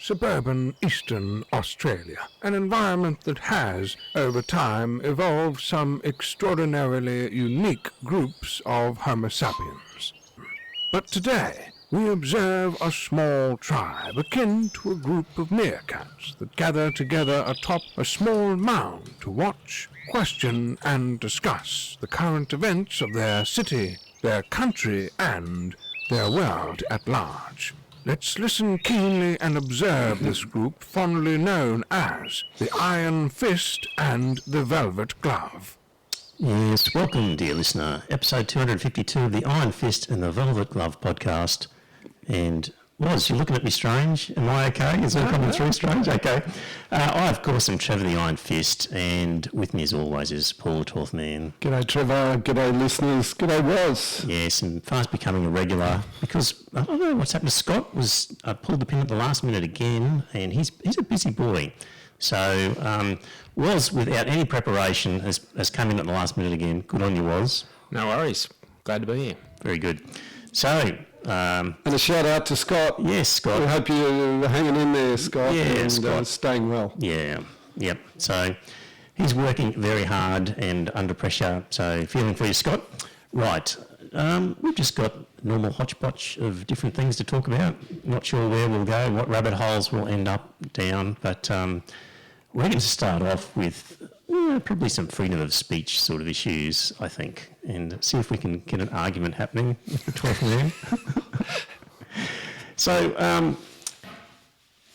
suburban eastern Australia, an environment that has, over time, evolved some extraordinarily unique groups of Homo sapiens. But today, we observe a small tribe akin to a group of meerkats that gather together atop a small mound to watch, question, and discuss the current events of their city, their country, and their world at large. Let's listen keenly and observe this group fondly known as the Iron Fist and the Velvet Glove. Yes, welcome, dear listener. Episode 252 of the Iron Fist and the Velvet Glove podcast. And, Woz, you're looking at me strange. Am I okay? Is that coming through strange? Okay. I, of course, am Trevor the Iron Fist, and with me, as always, is Paul the Twelfth Man. G'day, Trevor. G'day, listeners. G'day, Woz. Yes, and fast becoming a regular because, I don't know what's happened to Scott, was pulled the pin at the last minute again, and he's a busy boy. So, Woz, without any preparation, has come in at the last minute again. Good on you, Woz. No worries. Glad to be here. Very good. So... and a shout out to Scott. Yes, Scott. We hope you're hanging in there, Scott, and Scott. Staying well. Yeah, yep. So he's working very hard and under pressure, so feeling for you, Scott. Right, we've just got a normal hodgepodge of different things to talk about. Not sure where we'll go, what rabbit holes we'll end up down, but we're going to start off with probably some freedom of speech sort of issues, I think, and see if we can get an argument happening with the 12th man. So,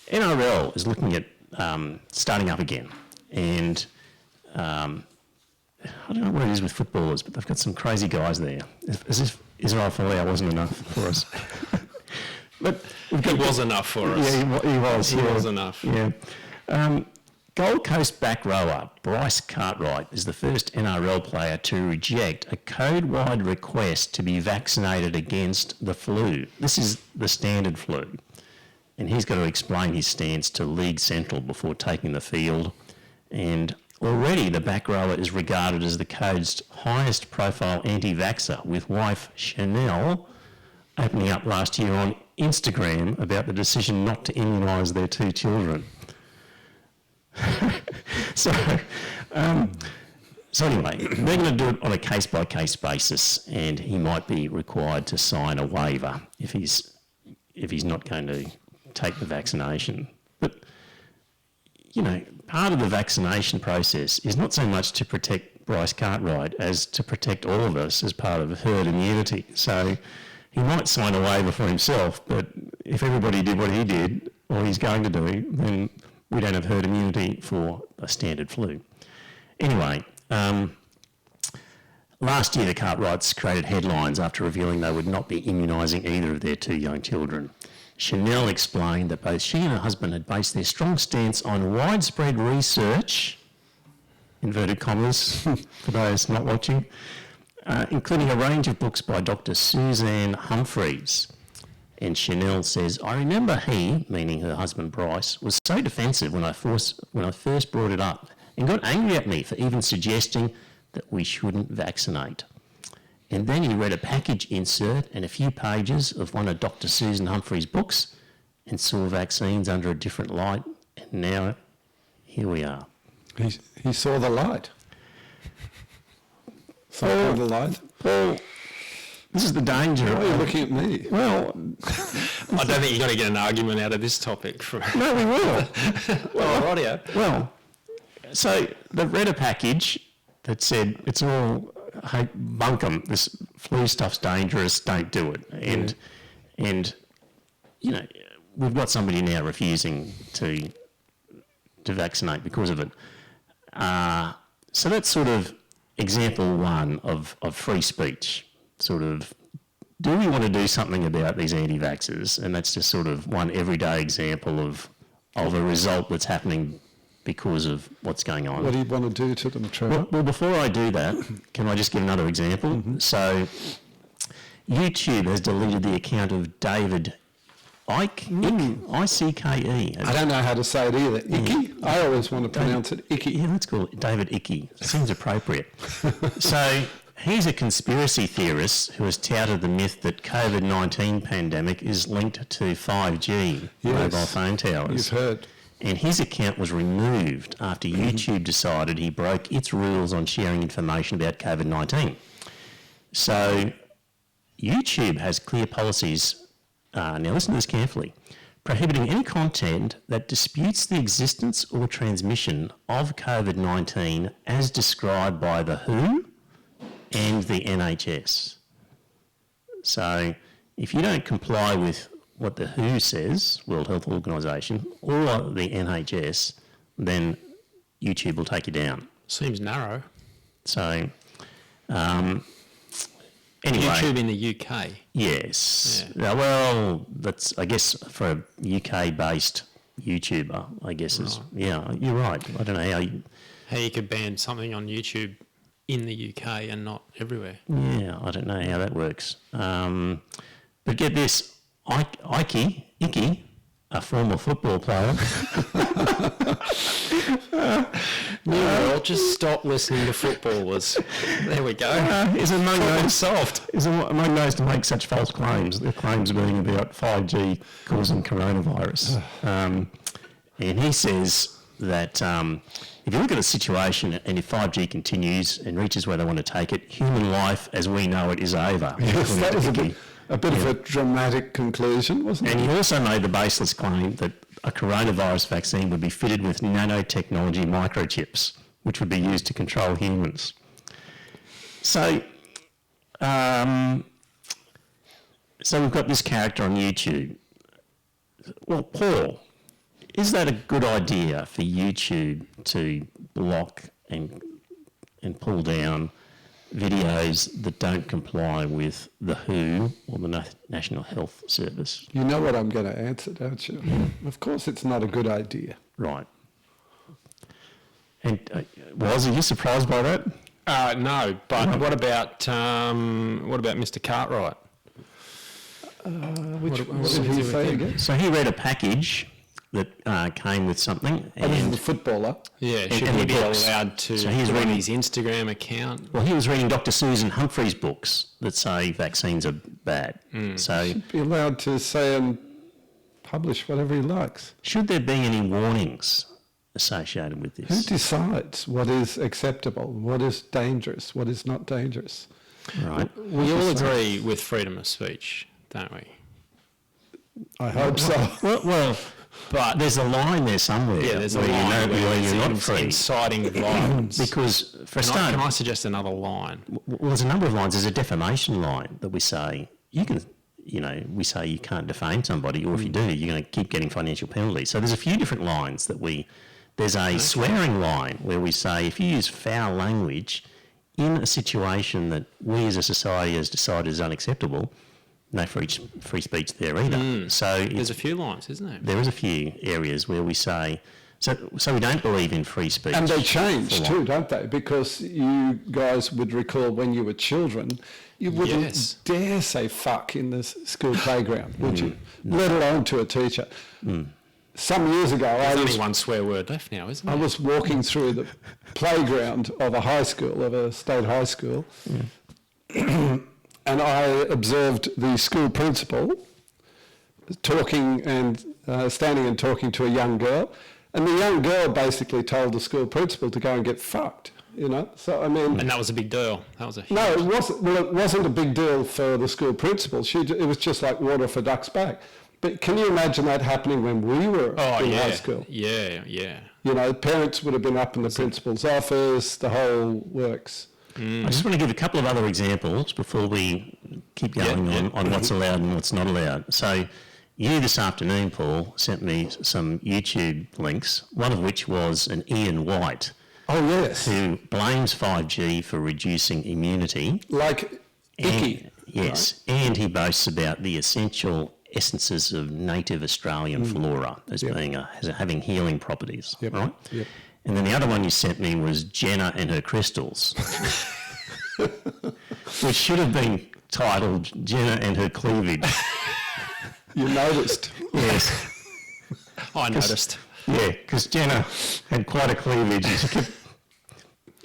NRL is looking at starting up again, and I don't know what it is with footballers, but they've got some crazy guys there. As if Israel Folau wasn't enough for us. But he was enough for us. Yeah, he was. He was enough. Yeah. Gold Coast back rower Bryce Cartwright is the first NRL player to reject a code-wide request to be vaccinated against the flu. This is the standard flu. And he's got to explain his stance to League Central before taking the field. And already the back rower is regarded as the code's highest profile anti-vaxxer, with wife Chanel opening up last year on Instagram about the decision not to immunise their 2 children. So anyway, they're going to do it on a case-by-case basis, and he might be required to sign a waiver if he's not going to take the vaccination. But, you know, part of the vaccination process is not so much to protect Bryce Cartwright as to protect all of us as part of herd immunity. So he might sign a waiver for himself, but if everybody did what he did, or he's going to do, then we don't have herd immunity for a standard flu. Anyway, last year the Cartwrights created headlines after revealing they would not be immunising either of their 2 young children. Chanel explained that both she and her husband had based their strong stance on widespread research, inverted commas for those not watching, including a range of books by Dr. Suzanne Humphreys. And Chanel says, I remember he, meaning her husband Bryce, was so defensive when I first brought it up and got angry at me for even suggesting that we shouldn't vaccinate. And then he read a package insert and a few pages of one of Dr. Susan Humphrey's books and saw vaccines under a different light, and now here we are. He saw the light. Saw the light. Paul, this is the danger. Why are you looking at me? Well, I don't think you're going to get an argument out of this topic. No, we will. Well, audio. Well, so they've read a package that said it's all, hey, bunk 'em, this flu stuff's dangerous, don't do it. And you know, we've got somebody now refusing to vaccinate because of it. So that's sort of example one of free speech. Sort of, do we want to do something about these anti-vaxxers? And that's just sort of one everyday example of a result that's happening because of what's going on. What do you want to do to them, Trevor? Well, before I do that, can I just give another example? Mm-hmm. So YouTube has deleted the account of David Icke, I-C-K-E. I don't know how to say it either. Icky? Yeah. I always want to pronounce it Icky. Yeah, let's call it David Icke. Seems appropriate. So he's a conspiracy theorist who has touted the myth that COVID-19 pandemic is linked to 5G mobile phone towers. You've heard. And his account was removed after YouTube decided he broke its rules on sharing information about COVID-19. So YouTube has clear policies, now listen to this carefully, prohibiting any content that disputes the existence or transmission of COVID-19 as described by the WHO and the NHS. So if you don't comply with what the WHO says, World Health Organisation, or the NHS, then YouTube will take you down. Seems narrow. So, anyway. YouTube in the UK. Yes. Yeah. Well, that's, I guess, for a UK-based YouTuber, I guess is, yeah, you're right. I don't know How you could ban something on YouTube in the UK and not everywhere. yeah, I don't know how that works. But get this. Icky, a former football player. Well, just stop listening to footballers. There we go. Is among those solved. Is among those to make such false claims. The claims being about 5G causing coronavirus. And he says that if you look at the situation and if 5G continues and reaches where they want to take it, human life as we know it is over. Yes, that was a bit of a dramatic conclusion, wasn't And it? he also made the baseless claim that a coronavirus vaccine would be fitted with nanotechnology microchips, which would be used to control humans. So, so we've got this character on YouTube. Well, Paul, is that a good idea for YouTube to block and pull down videos that don't comply with the WHO or the National Health Service? You know what I'm going to answer, don't you? Of course it's not a good idea. Right. And are you surprised by that? No, but what about Mr. Cartwright? What did he say again? So he read a package that came with something. Oh, this is And, the footballer. Yeah, should and he the be books. allowed to So he's put on reading- his Instagram account? well, he was reading Dr. Susan Humphrey's books that say vaccines are bad. So Be allowed to say and publish whatever he likes. should there be any warnings associated with Who this? decides what is acceptable, what is dangerous, what is not dangerous? Right. We all agree with freedom of speech, don't we? I hope so. Well, but there's a line there somewhere. Yeah, there's a where line where where you're not it's free. inciting violence. Because for a start, Can I suggest another line? well, there's a number of lines. There's a defamation line that we say we say you can't defame somebody, or if you do, you're going to keep getting financial penalties. So there's a few different lines that there's a swearing line where we say if you use foul language in a situation that we as a society has decided is unacceptable, no free speech there either. So There's a few lines, isn't there? there is a few areas where we say, so we don't believe in free speech. And they change for too, long. don't they? Because you guys would recall when you were children, you wouldn't Yes. dare say fuck in the school playground, would you? Let alone to a teacher. Some years ago, There's only one swear word left now, isn't I there? was walking through the playground of a high school, of a state high school, and I observed the school principal talking and standing and talking to a young girl, and the young girl basically told the school principal to go and get fucked. You know, so I mean, And that was a big deal. That was a huge... no, it wasn't. Well, it wasn't a big deal for the school principal. It was just like water for ducks back. But can you imagine that happening when we were in high school? Yeah, yeah. You know, parents would have been up in the principal's office, the whole works. I just want to give a couple of other examples before we keep going on what's allowed and what's not allowed. So you this afternoon, Paul, sent me some YouTube links, one of which was an Ian White, Oh, yes. who blames 5G for reducing immunity. Like icky. Yes, and he boasts about the essential essences of native Australian flora as being as having healing properties, right? Yep. And then the other one you sent me was Jenna and her crystals, which should have been titled Jenna and her cleavage. You noticed. Yes, I noticed. yeah, because Jenna had quite a cleavage. And she kept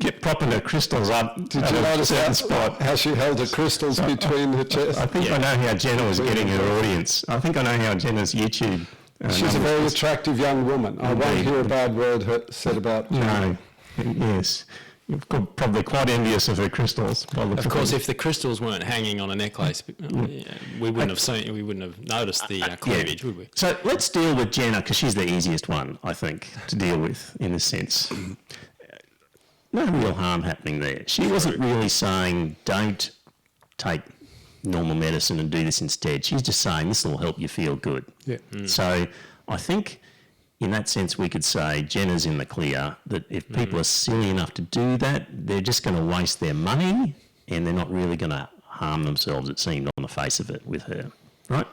kept propping her crystals up. Did you notice how she held her crystals between her chest? I think I know how Jenna was getting her audience. I think I know how Jenna's YouTube... She's a very attractive young woman. I won't hear a bad word said about her. No, yes. You're probably quite envious of her crystals. Of course, if the crystals weren't hanging on a necklace, we wouldn't have noticed the cleavage, would we? So let's deal with Jenna, because she's the easiest one, I think, to deal with in a sense. No real harm happening there. She wasn't really saying, don't take normal medicine and do this instead. She's just saying, this will help you feel good. Yeah. So I think in that sense we could say Jenna's in the clear, that if people are silly enough to do that, they're just going to waste their money and they're not really going to harm themselves, it seemed, on the face of it with her. Right?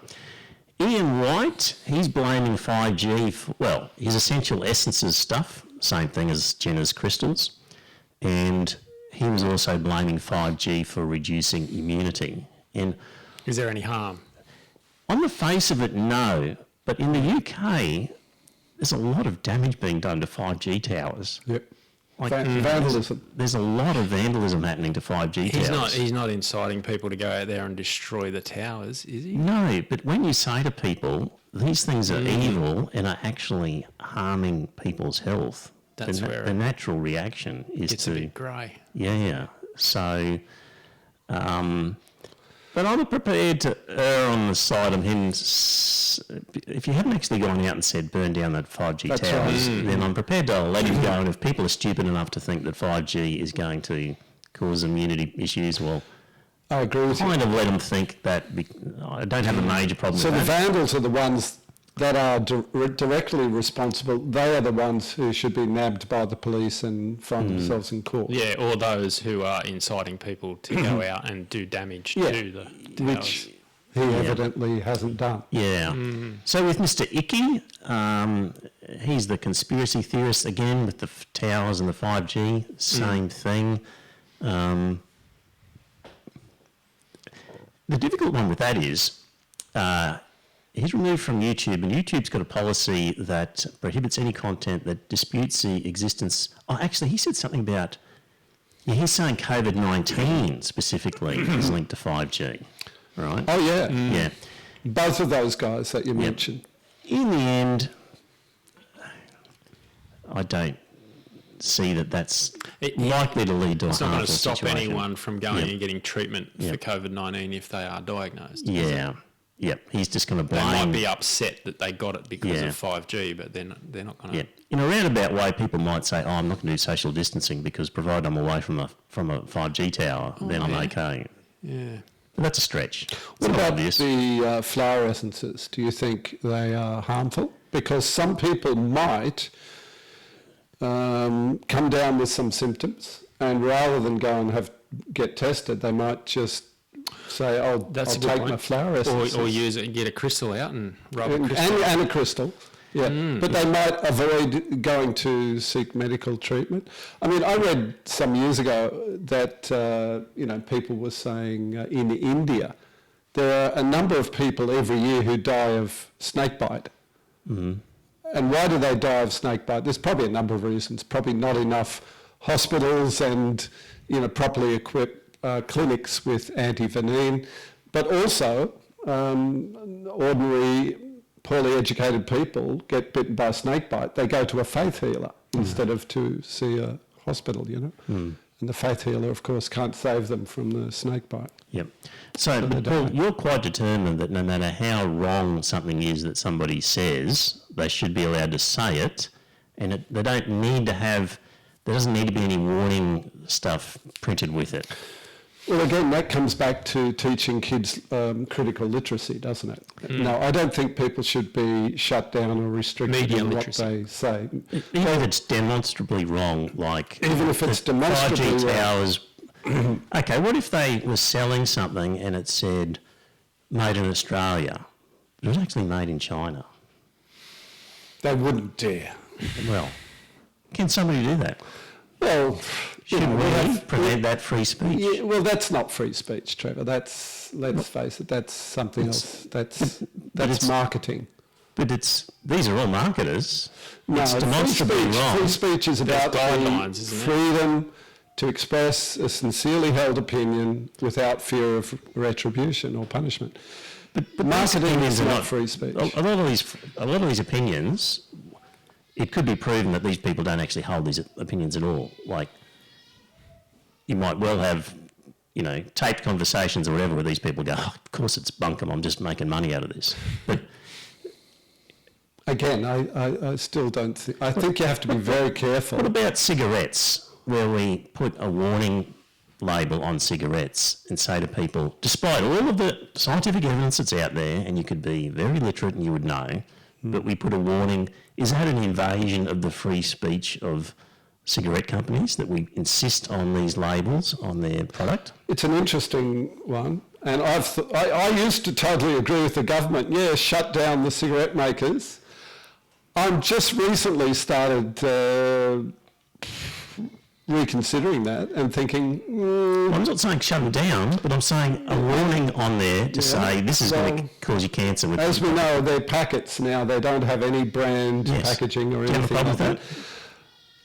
Ian White, he's blaming 5G for, his essential essences stuff, same thing as Jenna's crystals, and he was also blaming 5G for reducing immunity. And is there any harm? On the face of it, no. But in the UK, there's a lot of damage being done to 5G towers. Yep. Vandalism. There's a lot of vandalism happening to 5G towers. He's not inciting people to go out there and destroy the towers, is he? No, but when you say to people, these things are evil and are actually harming people's health, that's where the natural reaction is it's a bit grey. Yeah. So... but I'm prepared to err on the side of him. If you haven't actually gone out and said burn down that 5G towers, then I'm prepared to let him go. And if people are stupid enough to think that 5G is going to cause immunity issues, well, I agree with you. Kind of let them think that. I don't have a major problem with that. So the vandals are the ones that are directly responsible. They are the ones who should be nabbed by the police and find themselves in court. Yeah, or those who are inciting people to go out and do damage to the towers. Which he evidently hasn't done. Yeah. So with Mr. Icky, he's the conspiracy theorist again with the towers and the 5G. Same thing. The difficult one with that is... he's removed from YouTube, and YouTube's got a policy that prohibits any content that disputes the existence... Oh, actually, he said something about... Yeah, he's saying COVID-19 specifically is linked to 5G, right? Oh, yeah. Yeah. Both of those guys that you mentioned. In the end, I don't see that that's likely to lead to a harmful situation. It's not going to stop anyone from going and getting treatment for COVID-19 if they are diagnosed. Yeah. Yep, he's just going to blame... They might be upset that they got it because of 5G, but they're not going to... Yeah. In a roundabout way, people might say, I'm not going to do social distancing because provided I'm away from a 5G tower, then I'm okay. Yeah. But that's a stretch. What about the flower essences? Do you think they are harmful? Because some people might come down with some symptoms, and rather than go and get tested, they might just... say, I'll take my flower essence. Or use it and get a crystal out and rub a crystal. And a crystal, But they might avoid going to seek medical treatment. I mean, I read some years ago that, people were saying in India, there are a number of people every year who die of snakebite. And why do they die of snakebite? There's probably a number of reasons. Probably not enough hospitals and, properly equipped clinics with anti-venin, but also ordinary poorly educated people get bitten by a snake bite. They go to a faith healer instead of to see a hospital, And the faith healer, of course, can't save them from the snake bite. Yep. So Paul, you're quite determined that no matter how wrong something is that somebody says, they should be allowed to say it, and they don't need to have... There doesn't need to be any warning stuff printed with it. Well, again, that comes back to teaching kids critical literacy, doesn't it? No, I don't think people should be shut down or restricted in what they say. Even if it's demonstrably wrong, like... Even if it's demonstrably 5G wrong. towers... Okay, what if they were selling something and it said made in Australia? It was actually made in China. They wouldn't dare. Well, can somebody do that? Well... Shouldn't we prevent that free speech? Yeah, well, that's not free speech, Trevor. Let's face it, that's something else. That's marketing. But these are all marketers. No, it's demonstrably wrong. Free speech is about guidelines, isn't it? freedom to express a sincerely held opinion without fear of retribution or punishment. But marketing is not free speech. A lot of these opinions, it could be proven that these people don't actually hold these opinions at all. Like, you might well have, taped conversations or whatever where these people go, oh, of course it's bunkum, I'm just making money out of this. But again, I still don't think... I think you have to be very careful. What about cigarettes, where we put a warning label on cigarettes and say to people, despite all of the scientific evidence that's out there, and you could be very literate and you would know, but we put a warning, is that an invasion of the free speech of cigarette companies that we insist on these labels on their product? It's an interesting one. And I used to totally agree with the government, shut down the cigarette makers. I'm just recently started reconsidering that and thinking... I'm not saying shut them down, but I'm saying a warning on there to say this is going to cause you cancer. As we know, they're packets now. They don't have any brand packaging or anything like that.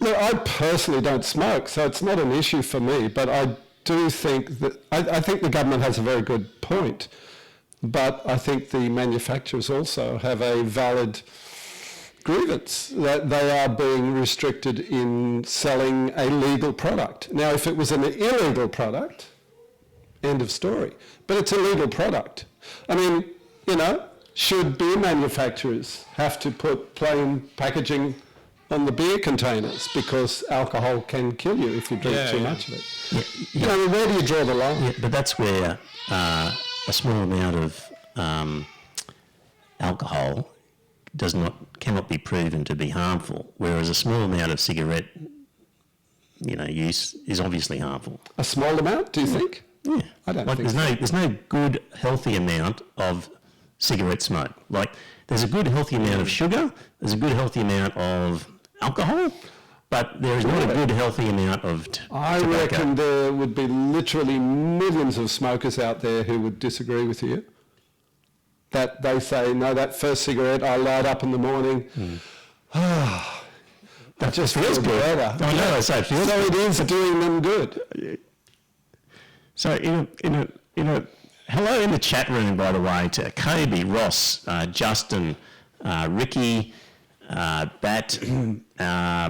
Look, I personally don't smoke, so it's not an issue for me, but I do think that... I think the government has a very good point, but I think the manufacturers also have a valid grievance that they are being restricted in selling a legal product. Now, if it was an illegal product, end of story. But it's a legal product. I mean, should beer manufacturers have to put plain packaging on the beer containers because alcohol can kill you if you drink too much of it? Where do you draw the line? Yeah, but that's where a small amount of alcohol cannot be proven to be harmful, whereas a small amount of cigarette, use is obviously harmful. A small amount, do you think? Yeah, I don't think so. There's no good, healthy amount of cigarette smoke. Like, there's a good, healthy amount of sugar, there's a good, healthy amount of alcohol, but there is not a good, healthy amount of I tobacco. reckon there would be literally millions of smokers out there who would disagree with you. That they say, no, that first cigarette I light up in the morning, that just feels better. I know, so it feels it is doing them good. So hello in the chat room, by the way, to Kobe, Ross, Justin, Ricky, Bat,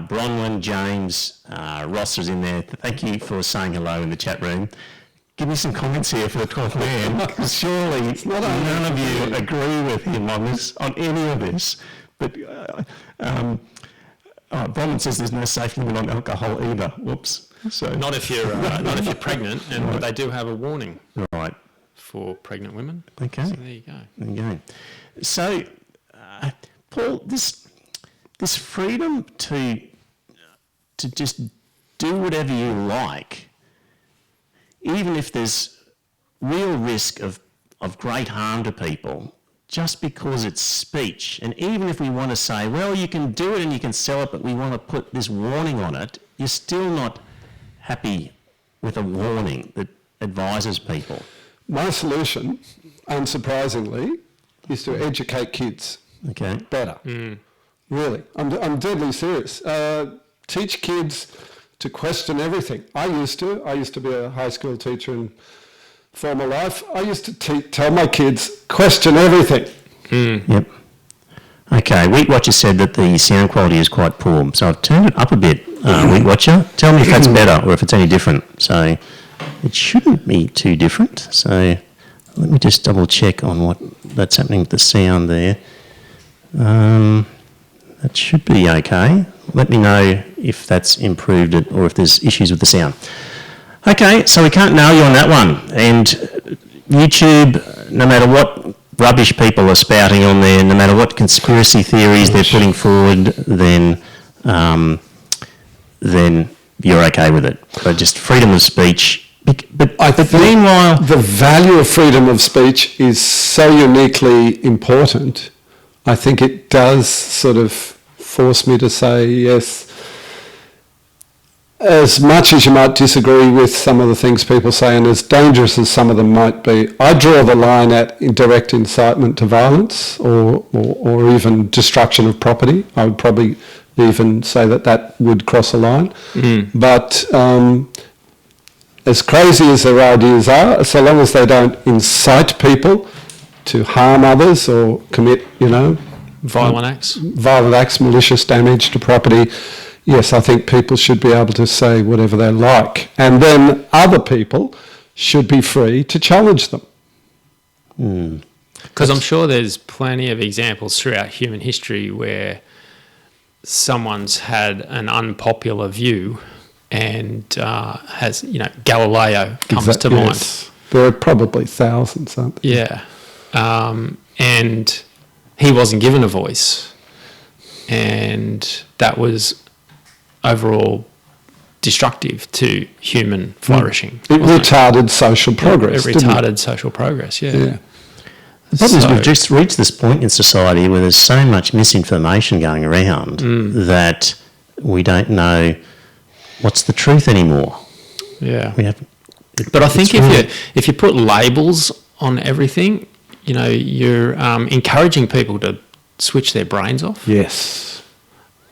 Bronwyn, James, Ross was in there. Thank you for saying hello in the chat room. Give me some comments here for the 12th man, because surely none of you agree with him on any of this. But Bronwyn says there's no safe limit on alcohol either. Whoops. So not if you're pregnant, and they do have a warning. Right. For pregnant women. Okay. So there you go. There you go. So, Paul, this freedom to just do whatever you like, even if there's real risk of great harm to people, just because it's speech, and even if we want to say, well, you can do it and you can sell it, but we want to put this warning on it, you're still not happy with a warning that advises people. My solution, unsurprisingly, is to educate kids better. Really. I'm deadly serious. Teach kids to question everything. I used to be a high school teacher in former life. I used to tell my kids, question everything. Yep. Okay, Wheat Watcher said that the sound quality is quite poor, so I've turned it up a bit. Wheat Watcher, tell me if that's better or if it's any different. So it shouldn't be too different. So let me just double check on that's happening with the sound there. That should be okay. Let me know if that's improved it or if there's issues with the sound. Okay, so we can't nail you on that one. And YouTube, no matter what rubbish people are spouting on there, no matter what conspiracy theories they're putting forward, then you're okay with it. So just freedom of speech. But meanwhile, the value of freedom of speech is so uniquely important. I think it does sort of force me to say, yes, as much as you might disagree with some of the things people say, and as dangerous as some of them might be, I draw the line at direct incitement to violence or even destruction of property. I would probably even say that would cross a line. But as crazy as their ideas are, so long as they don't incite people to harm others or commit, Violent acts. Malicious damage to property, yes, I think people should be able to say whatever they like. And then other people should be free to challenge them. Because I'm sure there's plenty of examples throughout human history where someone's had an unpopular view and has, Galileo comes to mind. Yes. There are probably thousands, aren't there? Yeah. And he wasn't given a voice. And that was overall destructive to human flourishing. It retarded social progress. It retarded social progress, yeah. The problem is we've just reached this point in society where there's so much misinformation going around that we don't know what's the truth anymore. Yeah. But I think if you put labels on everything, you're encouraging people to switch their brains off. Yes.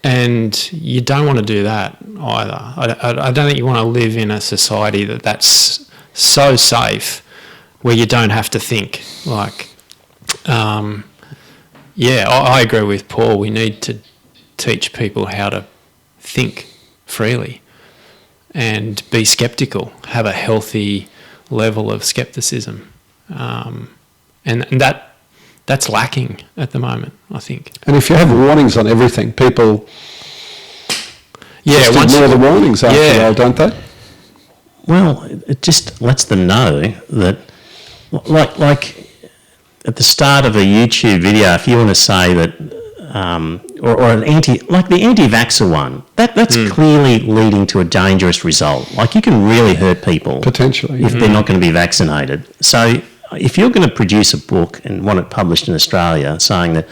And you don't want to do that either. I don't think you want to live in a society that's so safe where you don't have to think. I agree with Paul. We need to teach people how to think freely and be skeptical, have a healthy level of skepticism. And that's lacking at the moment, I think. And if you have warnings on everything, people just ignore the warnings after a while, don't they? Well, it just lets them know that, like at the start of a YouTube video, if you want to say that, or the anti-vaxxer one, that's clearly leading to a dangerous result. Like, you can really hurt people potentially if they're not going to be vaccinated. So if you're going to produce a book and want it published in Australia saying that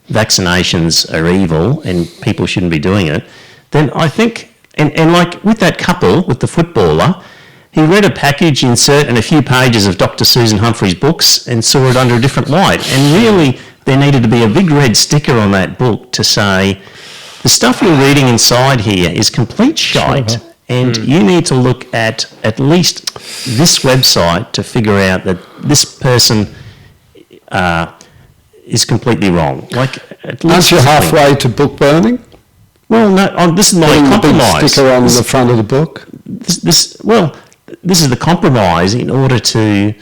vaccinations are evil and people shouldn't be doing it, then I think, and like with that couple, with the footballer, he read a package insert and a few pages of Dr. Susan Humphrey's books and saw it under a different light. And really, there needed to be a big red sticker on that book to say, the stuff you're reading inside here is complete shite. And you need to look at least this website to figure out that this person is completely wrong. Like, at least aren't you halfway to book burning? Well, no. This is my compromise. Big sticker on the front of the book. This is the compromise in order to.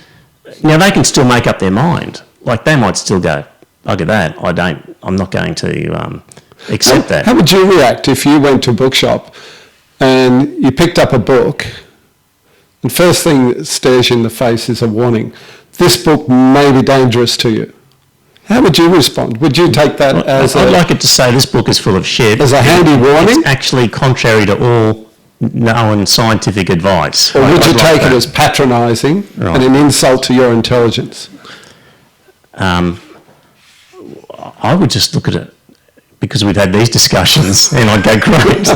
Now they can still make up their mind. Like, they might still go, "Look at that. I'm not going to accept that." How would you react if you went to a bookshop and you picked up a book, and first thing that stares you in the face is a warning? This book may be dangerous to you. How would you respond? Would you take that as I'd like it to say this book is full of shit. As a handy warning? It's actually contrary to all known scientific advice. Or would you take it as patronising and an insult to your intelligence? I would just look at it because we've had these discussions and I'd go, great.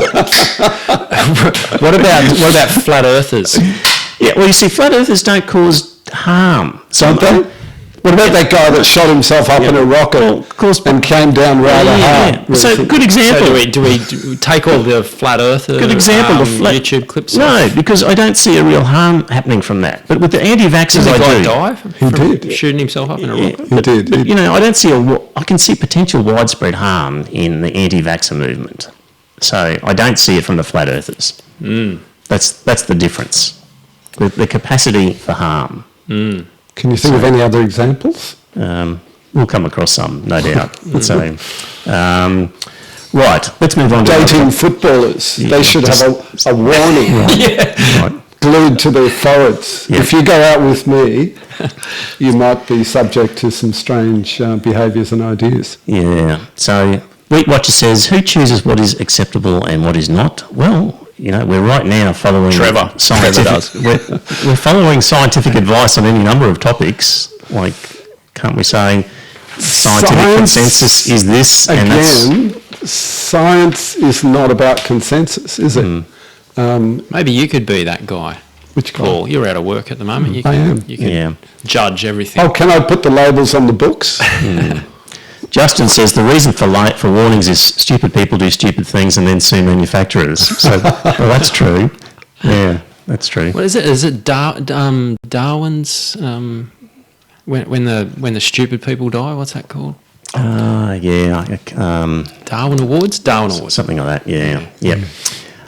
What about flat earthers? Yeah, well, you see, flat earthers don't cause harm. Don't they? What about that guy that shot himself up in a rocket and came down rather hard? So, good example. So do we take all the flat earther YouTube clips? No, because I don't see a real harm happening from that. But with the anti-vaxxers, I do. Die He did. Shooting himself up in a rocket? He did. But, I don't see I can see potential widespread harm in the anti-vaxxer movement. So I don't see it from the flat earthers. That's the difference. The capacity for harm. Can you think of any other examples? We'll come across some, no doubt. So, right, let's move on. Dating footballers, they should have a warning glued to their foreheads. Yeah. If you go out with me, you might be subject to some strange behaviours and ideas. Yeah. So, Wheat Watcher says, who chooses what is acceptable and what is not? Well, we're right now following Trevor does. We're following scientific advice on any number of topics. Like, can't we say scientific consensus is this? Again, science is not about consensus, is it? Maybe you could be that guy. Which guy? Paul, you're out of work at the moment. I am. You can judge everything. Oh, can I put the labels on the books? Justin says the reason for warnings is stupid people do stupid things and then sue manufacturers. So, well, that's true. Yeah. That's true. What is it? Is it Darwin's when the stupid people die? What's that called? Darwin Awards. Something like that. Yeah. Yep.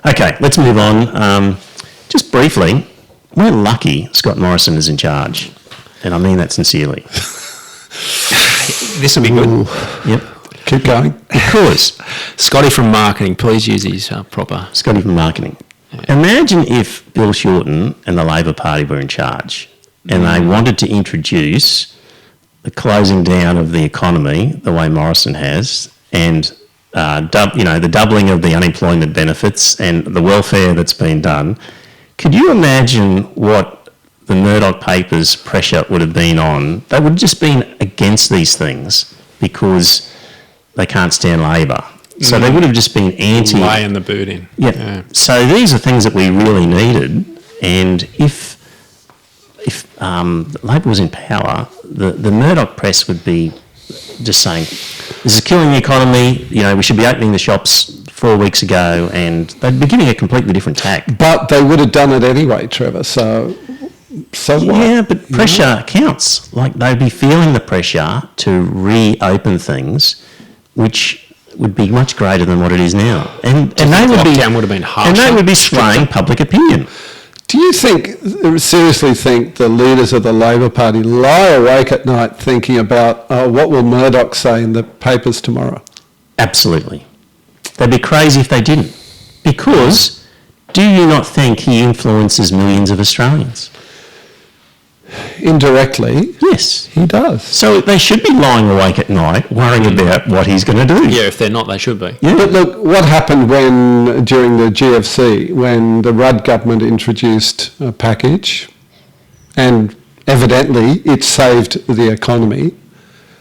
Okay, let's move on. Just briefly, we're lucky Scott Morrison is in charge, and I mean that sincerely. This will be good. Yep. Keep going. Because Scotty from marketing, please use his proper. Scotty from marketing. Imagine if Bill Shorten and the Labor Party were in charge and they wanted to introduce the closing down of the economy the way Morrison has, and the doubling of the unemployment benefits and the welfare that's been done. Could you imagine what the Murdoch papers' pressure would have been on? They would have just been against these things because they can't stand Labor. So they would have just been anti... Laying the boot in. Yeah. So these are things that we really needed, and if Labor was in power, the Murdoch press would be just saying, this is killing the economy, we should be opening the shops 4 weeks ago, and they'd be giving a completely different tack. But they would have done it anyway, Trevor, so what? Yeah, but pressure counts. Like, they'd be feeling the pressure to reopen things, which would be much greater than what it is now. And they would be... Lockdown would have been harsher. And they would be swaying public opinion. Do you seriously think the leaders of the Labor Party lie awake at night thinking about what will Murdoch say in the papers tomorrow? Absolutely. They'd be crazy if they didn't. Because do you not think he influences millions of Australians? Indirectly, Yes. he does. So they should be lying awake at night worrying about what he's going to do. Yeah, if they're not, they should be. Yeah. But look, what happened during the GFC, when the Rudd government introduced a package, and evidently it saved the economy.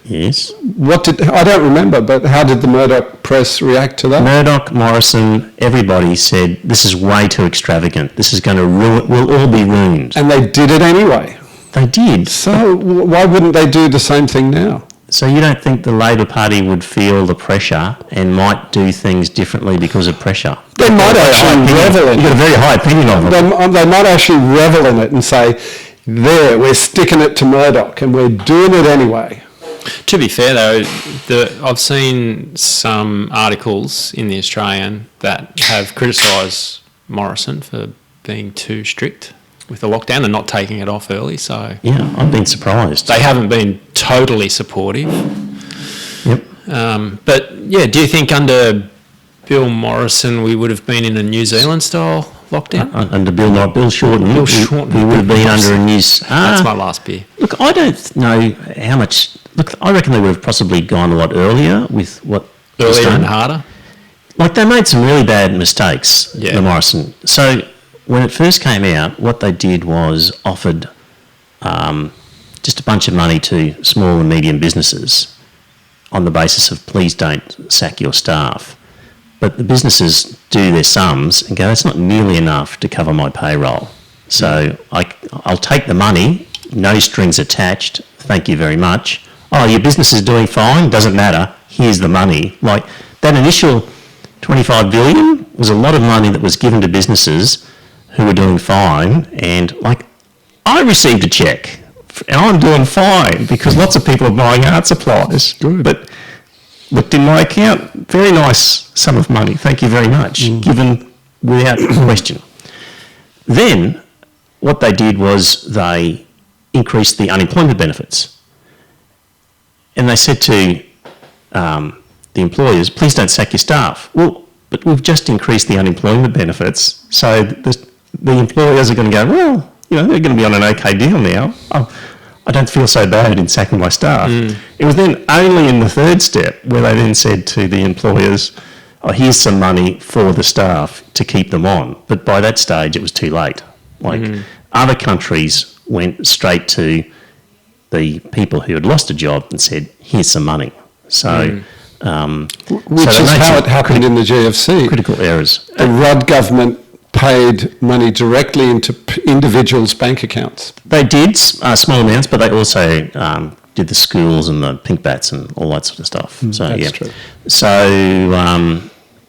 Yes. I don't remember, but how did the Murdoch press react to that? Murdoch, Morrison, everybody said, this is way too extravagant. This is going to ruin, we'll all be ruined. And they did it anyway. They did. So why wouldn't they do the same thing now? So you don't think the Labor Party would feel the pressure and might do things differently because of pressure? They might actually revel in it. You've got a very high opinion of it. They might actually revel in it and say, there, we're sticking it to Murdoch and we're doing it anyway. To be fair, though, I've seen some articles in the Australian that have criticised Morrison for being too strict with the lockdown and not taking it off early. So Yeah, I've been surprised. they haven't been totally supportive. Yep. But yeah, do you think under Bill Morrison we would have been in a New Zealand style lockdown? Under Bill Shorten, Bill Shorten. we would have been under a new... That's my last beer. Look, I don't know how much... Look, I reckon they would have possibly gone a lot earlier with what... was Earlier done. and harder. Like, they made some really bad mistakes, Yeah. the Morrison. So when it first came out, what they did was offered just a bunch of money to small and medium businesses on the basis of please don't sack your staff. But the businesses do their sums and go, that's not nearly enough to cover my payroll. So I'll take the money, no strings attached, thank you very much. Oh, your business is doing fine, doesn't matter, here's the money. Like, that initial 25 billion was a lot of money that was given to businesses who were doing fine, and like, I received a cheque and I'm doing fine because lots of people are buying art supplies. Good. But looked in my account, very nice sum of money, thank you very much, given without question. Then what they did was they increased the unemployment benefits. And they said to the employers, please don't sack your staff. Well, but we've just increased the unemployment benefits, so the employers are going to go, well, they're going to be on an okay deal now. I don't feel so bad in sacking my staff. It was then only in the third step where they then said to the employers, oh, here's some money for the staff to keep them on. But by that stage, it was too late. Other countries went straight to the people who had lost a job and said, here's some money. So, Which is how it happened in the GFC. Critical errors. The Rudd government paid money directly into individuals' bank accounts. They did small amounts, but they also did the schools and the pink bats and all that sort of stuff. So That's yeah. true.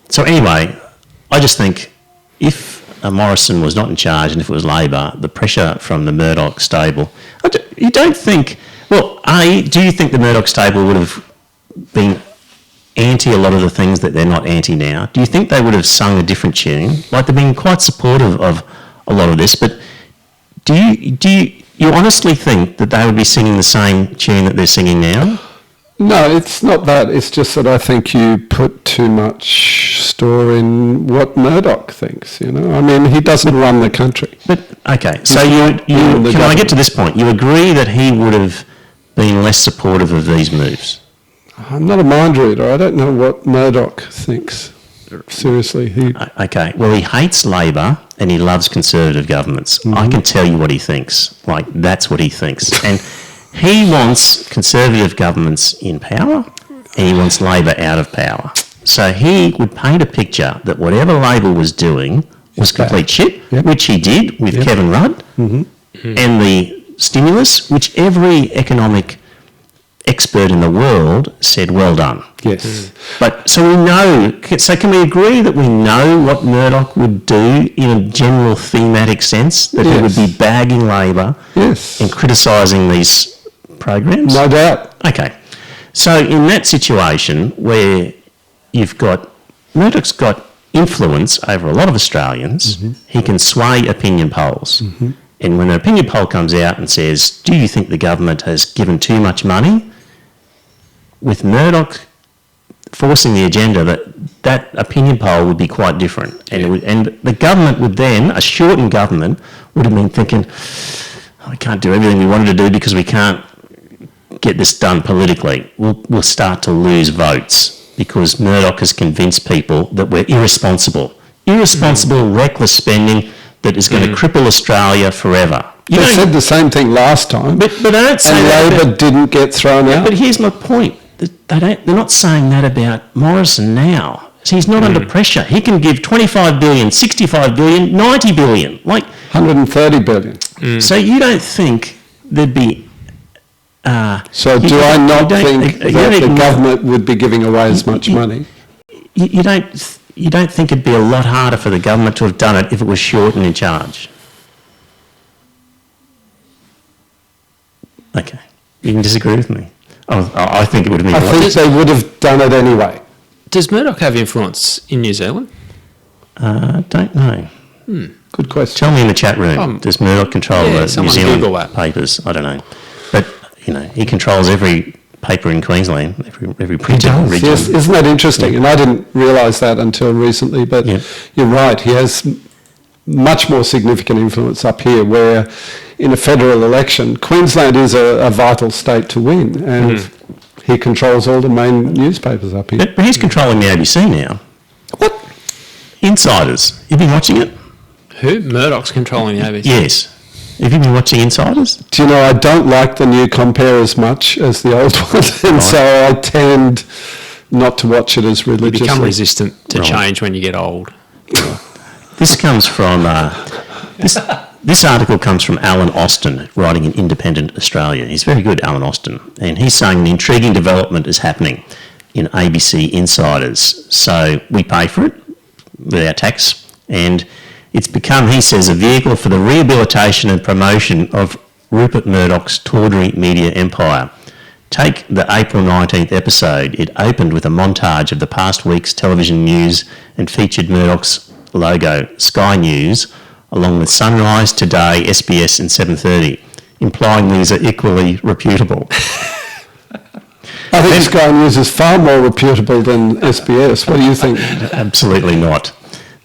So anyway, I just think if Morrison was not in charge and if it was Labor, the pressure from the Murdoch stable, you don't think, well, do you think the Murdoch stable would have been anti a lot of the things that they're not anti now? Do you think they would have sung a different tune? Like, they've been quite supportive of a lot of this, but do you honestly think that they would be singing the same tune that they're singing now? No, it's not that. It's just that I think you put too much store in what Murdoch thinks, you know. I mean, he doesn't run the country. But, okay, so can I get to this point? You agree that he would have been less supportive of these moves? I'm not a mind reader. I don't know what Murdoch thinks. Seriously. Okay, well, he hates Labor and he loves Conservative governments. Mm-hmm. I can tell you what he thinks. Like, that's what he thinks. And he wants Conservative governments in power and he wants Labor out of power. So he would paint a picture that whatever Labor was doing was complete shit, which he did with Kevin Rudd, and the stimulus, which every economic expert in the world said, well done. Yes. But so we know, so can we agree that we know what Murdoch would do in a general thematic sense, that he would be bagging Labor and criticising these programs? No doubt. Okay. So in that situation where you've got, Murdoch's got influence over a lot of Australians, he can sway opinion polls. And when an opinion poll comes out and says, do you think the government has given too much money? With Murdoch forcing the agenda, that opinion poll would be quite different. And the government would then, a shortened government, would have been thinking, we can't do everything we wanted to do because we can't get this done politically. We'll start to lose votes because Murdoch has convinced people that we're irresponsible. Irresponsible, reckless spending that is going to cripple Australia forever. They said the same thing last time, but they don't say and Labor didn't get thrown out. But here's my point. They're not saying that about Morrison now. So he's not under pressure. He can give 25 billion, 65 billion, 90 billion, like 130 billion. So you don't think there'd be... so do I not think that the government would be giving away as much money? You don't think it'd be a lot harder for the government to have done it if it was Shorten in charge? Okay. You can disagree with me. I think it would have been... I think they would have done it anyway. Does Murdoch have influence in New Zealand? Don't know. Good question. Tell me in the chat room. Does Murdoch control the New Zealand papers? I don't know. But, he controls every paper in Queensland, every printed region. Yes, isn't that interesting? And I didn't realise that until recently, but you're right, he has much more significant influence up here, where in a federal election, Queensland is a vital state to win, and he controls all the main newspapers up here. But he's controlling the ABC now. What? Insiders. You've been watching it? Who? Murdoch's controlling the ABC? Yes. Have you been watching Insiders? Do you know, I don't like the new Compare as much as the old one, and so I tend not to watch it as religiously. You become resistant to change when you get old. This comes from... This article comes from Alan Austin, writing in Independent Australia. He's very good, Alan Austin. And he's saying an intriguing development is happening in ABC Insiders. So we pay for it with our tax, and it's become, he says, a vehicle for the rehabilitation and promotion of Rupert Murdoch's tawdry media empire. Take the April 19th episode. It opened with a montage of the past week's television news and featured Murdoch's logo, Sky News, along with Sunrise, Today, SBS and 7:30, implying these are equally reputable. I think Sky News is far more reputable than SBS. What do you think? Absolutely not.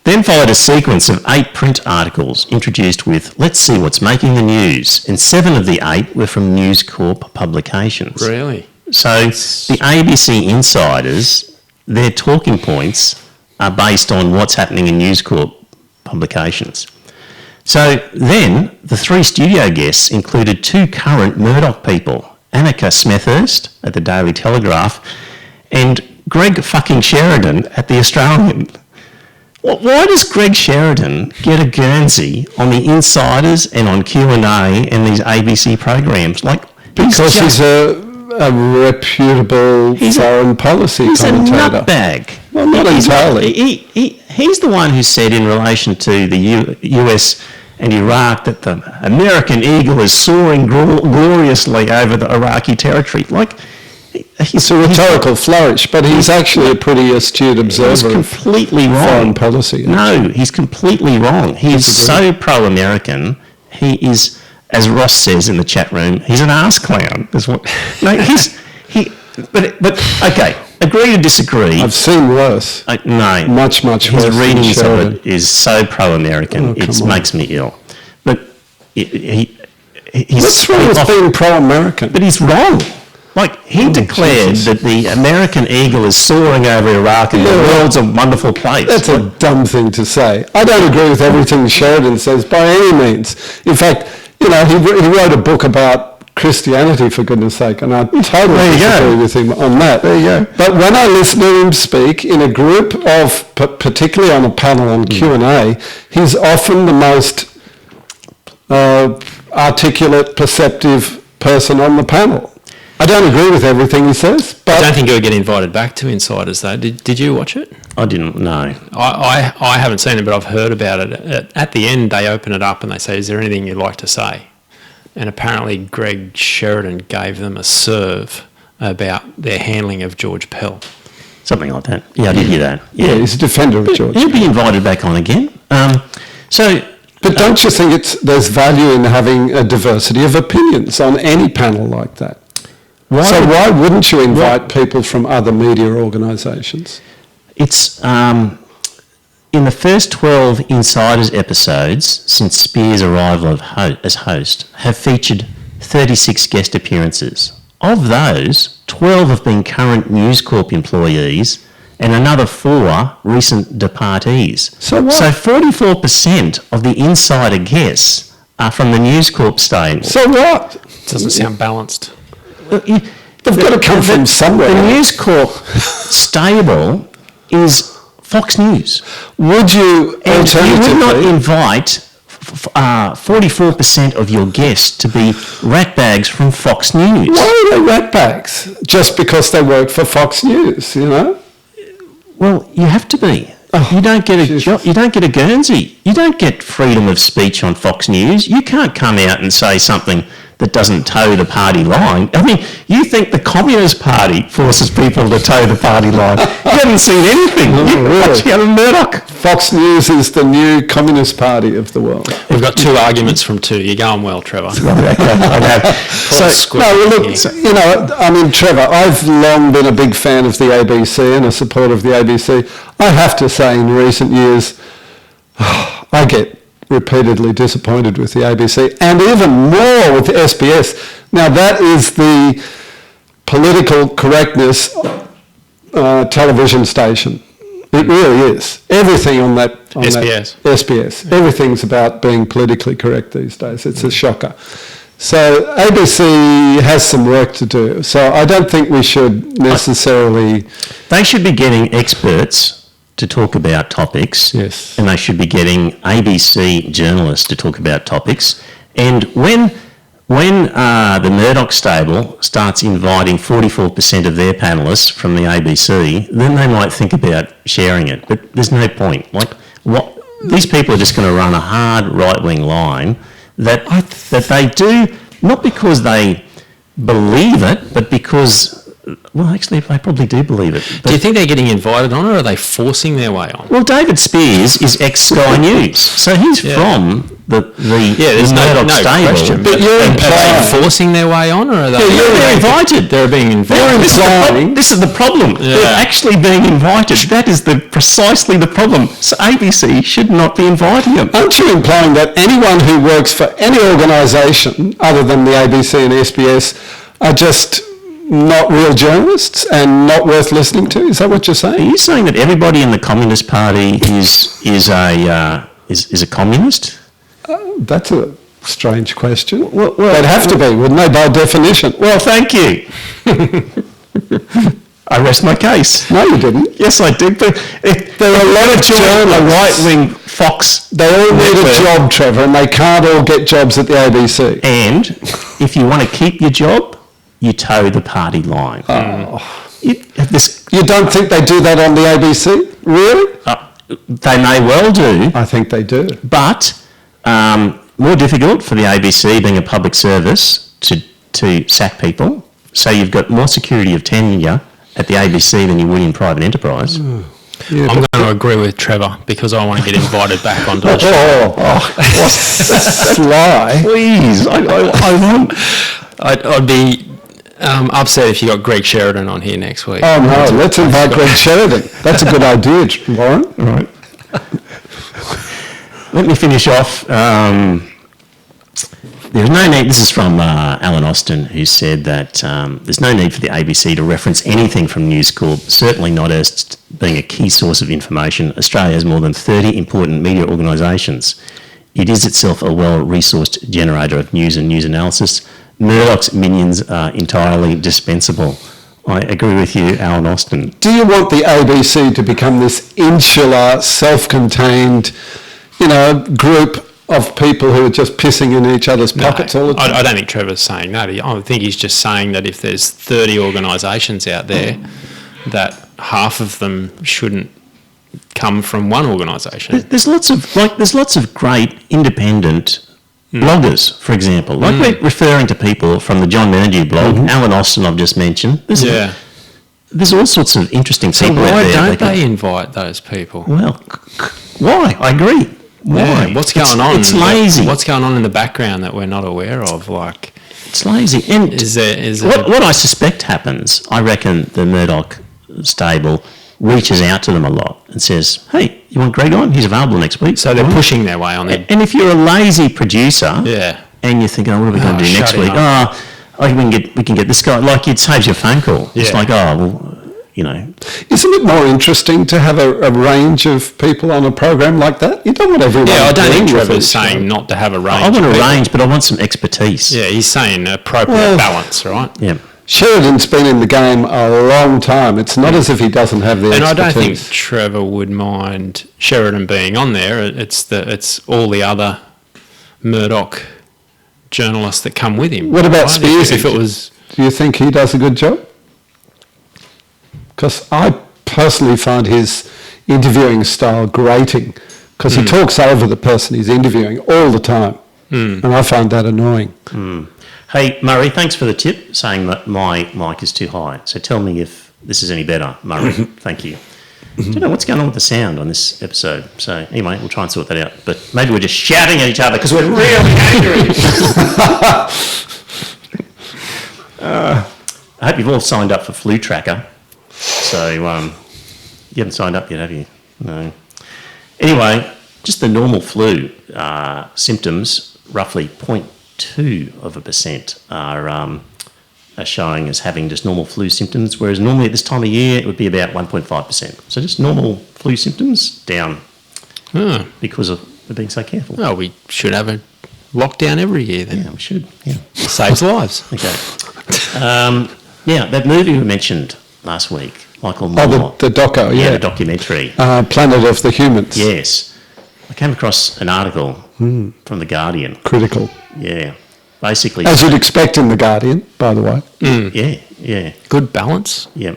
Then followed a sequence of 8 print articles introduced with, let's see what's making the news, and 7 of the 8 were from News Corp publications. Really? So the ABC Insiders, their talking points are based on what's happening in News Corp publications. So then the 3 studio guests included 2 current Murdoch people, Annika Smethurst at the Daily Telegraph and Greg fucking Sheridan at the Australian. Why does Greg Sheridan get a Guernsey on the Insiders and on Q&A and these ABC programs? Because he's a reputable foreign policy commentator. He's a nutbag. Well, not entirely. he's the one who said in relation to the US and Iraq that the American eagle is soaring gloriously over the Iraqi territory. Like, It's a rhetorical flourish, but he's actually a pretty astute observer he's completely of wrong. foreign policy. No, he's completely wrong. He is so pro-American. He is, as Ross says in the chat room, he's an arse clown. But okay, agree to disagree. I've seen worse. No, Much worse. his than readings of Sheridan. it is so pro-American. Oh, it come on. makes me ill. But he's What's wrong with being pro-American? But he's wrong. Like, he declared Jesus. that the American eagle is soaring over Iraq and the world's a wonderful place. That's a dumb thing to say. I don't agree with everything Sheridan says by any means. In fact, he wrote a book about Christianity, for goodness sake, and I totally disagree with him on that. There you go. But when I listen to him speak in a group of, particularly on a panel on Q&A, he's often the most articulate, perceptive person on the panel. I don't agree with everything he says, but... I don't think he'll get invited back to Insiders, though. Did you watch it? I didn't know. I haven't seen it, but I've heard about it. At the end, they open it up and they say, is there anything you'd like to say? And apparently Greg Sheridan gave them a serve about their handling of George Pell. Something like that. Yeah, I did hear that. Yeah, he's a defender of George. He'll be invited back on again. But don't you think there's value in having a diversity of opinions on any panel like that? Why wouldn't you invite people from other media organisations? It's in the first 12 Insiders episodes since Spears' arrival as host have featured 36 guest appearances. Of those, 12 have been current News Corp employees and another 4 recent departees. So what? So 44% of the Insider guests are from the News Corp stable. So what? Doesn't sound balanced. They've got to come from somewhere. The News Corp stable is Fox News. Would you And you would not alternatively... invite 44% of your guests to be ratbags from Fox News. Why are they ratbags? Just because they work for Fox News, Well, you have to be. You don't get a job. You don't get a Guernsey. You don't get freedom of speech on Fox News. You can't come out and say something that doesn't toe the party line. I mean, you think the Communist Party forces people to toe the party line. You haven't seen anything. Really? You have a Murdoch. Fox News is the new Communist Party of the world. We've got 2 arguments from 2. You're going well, Trevor. Trevor, I've long been a big fan of the ABC and a supporter of the ABC. I have to say, in recent years, I get repeatedly disappointed with the ABC and even more with SBS. Now, that is the political correctness television station. It really is. Everything on that... SBS. Everything's about being politically correct these days. It's a shocker. So ABC has some work to do. So I don't think we should necessarily... They should be getting experts to talk about topics. Yes. And they should be getting ABC journalists to talk about topics. And when the Murdoch stable starts inviting 44% of their panellists from the ABC, then they might think about sharing it. But there's no point. These people are just going to run a hard right-wing line that they do, not because they believe it, but because... Well, actually, they probably do believe it. Do you think they're getting invited on, or are they forcing their way on? Well, David Spears is ex-Sky News, so he's from the there's Murdoch no stable. question. But you're Are implying... they forcing their way on, or are they? They're invited. They're being invited. This is the problem. They're actually being invited. That is precisely the problem. So ABC should not be inviting them. Aren't you implying that anyone who works for any organisation other than the ABC and SBS are just not real journalists and not worth listening to? Is that what you're Are saying? you saying that everybody in the Communist Party is a communist? That's a strange question. Well, they'd have to be, wouldn't they, by definition? Well, thank you. I rest my case. No, you didn't. Yes, I did. But There are a lot of a journalists. right-wing Fox. They all need network. a job, Trevor, and they can't all get jobs at the ABC. And if you want to keep your job, you toe the party line. You don't think they do that on the ABC? Really? they may well do, I think they do. but more difficult for the ABC, being a public service, to sack people. So you've got more security of tenure at the ABC than you would in private enterprise. Yeah, I'm going to agree with Trevor because I want to get invited back onto the show. Sly. Please, I want... I'd be upset if you got Greg Sheridan on here next week. Oh no, let's invite Greg Sheridan. That's a good idea, Warren. All right. Let me finish off. There's no need, this is from Alan Austin, who said that there's no need for the ABC to reference anything from News Corp, certainly not as being a key source of information. Australia has more than 30 important media organisations. It is itself a well-resourced generator of news and news analysis. Murdoch's minions are entirely dispensable. I agree with you, Alan Austin. Do you want the ABC to become this insular, self-contained, group of people who are just pissing in each other's pockets all the time? I don't think Trevor's saying that. I think he's just saying that if there's 30 organisations out there, that half of them shouldn't come from one organisation. There's lots of great independent bloggers, for example. We're referring to people from the John Murdoch blog, Alan Austin I've just mentioned. There's all sorts of interesting people out there. Why don't they invite those people? Well, why? I agree. Why? Yeah, what's going on? It's lazy. What's going on in the background that we're not aware of? It's lazy. And what I suspect happens, I reckon the Murdoch stable reaches out to them a lot and says, hey, you want Greg on? He's available next week. So they're pushing their way on it. And if you're a lazy producer and you're thinking, what are we going to do next week? We can get this guy. Like, it saves your phone call. Yeah. It's like, Isn't it more interesting to have a range of people on a program like that? You don't want everyone. Yeah, I don't think agreeing with Trevor's each saying other. not to have a range. I want a of people. range, but I want some expertise. Yeah, he's saying appropriate balance, right? Yeah. Sheridan's been in the game a long time. It's not as if he doesn't have the And expertise. I don't think Trevor would mind Sheridan being on there. It's all the other Murdoch journalists that come with him. What about right? Spears? If it was... Do you think he does a good job? Because I personally find his interviewing style grating, because he talks over the person he's interviewing all the time, and I find that annoying. Hey, Murray, thanks for the tip, saying that my mic is too high. So tell me if this is any better, Murray. Thank you. I don't know what's going on with the sound on this episode. So anyway, we'll try and sort that out. But maybe we're just shouting at each other because we're really angry. I hope you've all signed up for Flu Tracker. So you haven't signed up yet, have you? No. Anyway, just the normal flu symptoms, roughly 0.2% are showing as having just normal flu symptoms, whereas normally at this time of year it would be about 1.5%. So just normal flu symptoms down because of being so careful. Well, we should have a lockdown every year then. Yeah, we should. Yeah. Saves lives. Okay. That movie we mentioned last week, Michael Moore. Oh, the doco, Yeah, the documentary. Planet of the Humans. Yes. I came across an article from The Guardian. Critical. Yeah. Basically. As you'd expect in The Guardian, by the way. Yeah. Good balance. Yeah.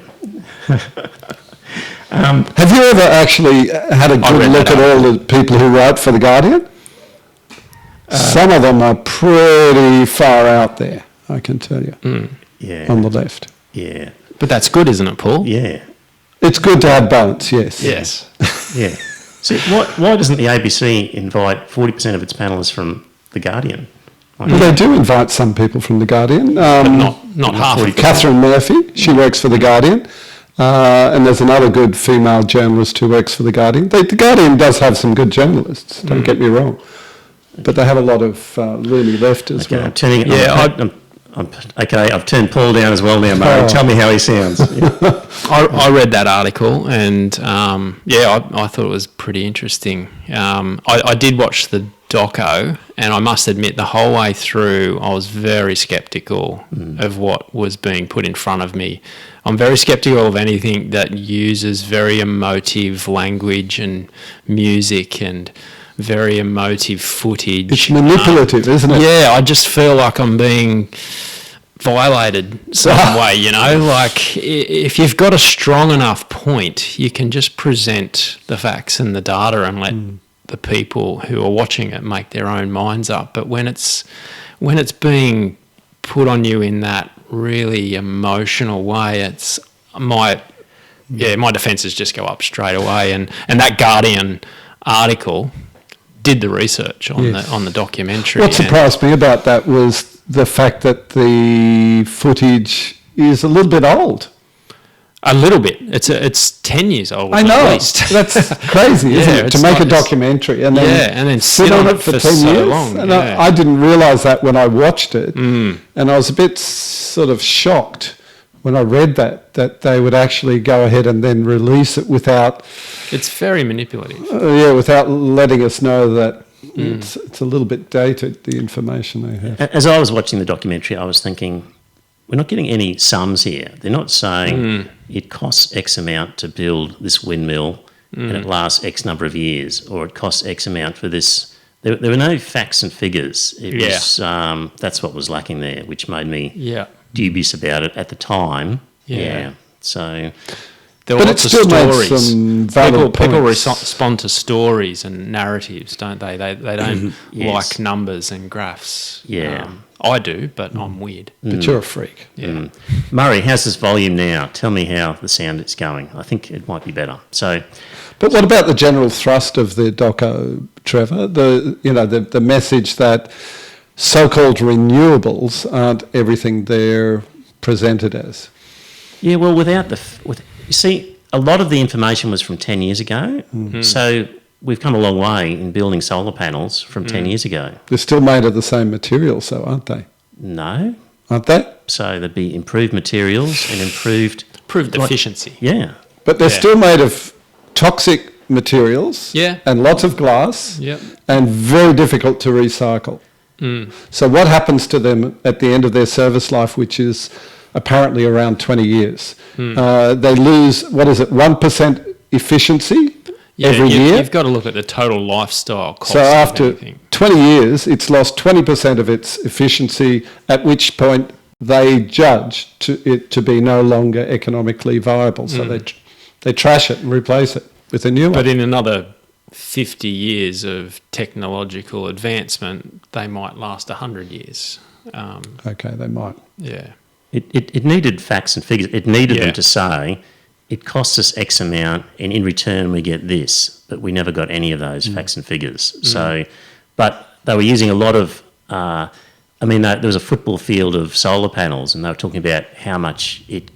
Have you ever actually had a good look at all the people who write for The Guardian? Some of them are pretty far out there, I can tell you, Yeah. on the left. Yeah. But that's good, isn't it, Paul? Yeah. It's good to have balance, yes. Yes. Yeah. See, why doesn't the ABC invite 40% of its panellists from The Guardian? Well, they do invite some people from The Guardian. But not half of them. Catherine Murphy, she works for The Guardian. And there's another good female journalist who works for The Guardian. The Guardian does have some good journalists, don't get me wrong. But they have a lot of really left as well. I'm turning. I've turned Paul down as well now, Murray. Tell me how he sounds. Yeah. I read that article and, I thought it was pretty interesting. I did watch the doco and I must admit the whole way through I was very sceptical of what was being put in front of me. I'm very sceptical of anything that uses very emotive language and music and very emotive footage. It's manipulative, isn't it? Yeah, I just feel like I'm being violated some way, you know, like if you've got a strong enough point, you can just present the facts and the data and let the people who are watching it make their own minds up. But when it's being put on you in that really emotional way, it's my defences just go up straight away. And that Guardian article did the research on the documentary. What surprised me about that was the fact that the footage is a little bit old. A little bit. It's 10 years old. I know. At least. That's crazy, isn't it? To make a documentary and then sit on it for 10 so years. long. And yeah. I didn't realise that when I watched it. And I was a bit sort of shocked when I read that they would actually go ahead and then release it without... It's very manipulative. without letting us know that it's a little bit dated, the information they have. As I was watching the documentary, I was thinking, we're not getting any sums here. They're not saying it costs X amount to build this windmill and it lasts X number of years, or it costs X amount for this. There were no facts and figures. It was that's what was lacking there, which made me dubious about it at the time. Yeah. So... There But were it lots of still made stories. some valid People points. respond to stories and narratives, don't they? They don't Yes. like numbers and graphs. Yeah. I do, but I'm weird. But you're a freak. Yeah. Murray, how's this volume now? Tell me how the sound is going. I think it might be better. So, But what about the general thrust of the doco, Trevor? The message that so-called renewables aren't everything they're presented as. yeah, well, you see, a lot of the information was from 10 years ago. So we've come a long way in building solar panels from 10 years ago. They're still made of the same materials, though, aren't they? No. Aren't they? So there'd be improved materials and improved Efficiency. Yeah. But they're Yeah. still made of toxic materials and lots of glass Yep. and very difficult to recycle. So what happens to them at the end of their service life, which is apparently around 20 years? They lose, 1% efficiency every year? You've got to look at the total lifestyle cost. So of after anything. 20 years, it's lost 20% of its efficiency, at which point they judge it to be no longer economically viable. So they trash it and replace it with a new one. But in another 50 years of technological advancement, they might last 100 years. Okay, they might. Yeah. It needed facts and figures. It needed Yeah. them to say, it costs us X amount and in return we get this, but we never got any of those facts and figures. So, but they were using a lot of, there was a football field of solar panels and they were talking about how much it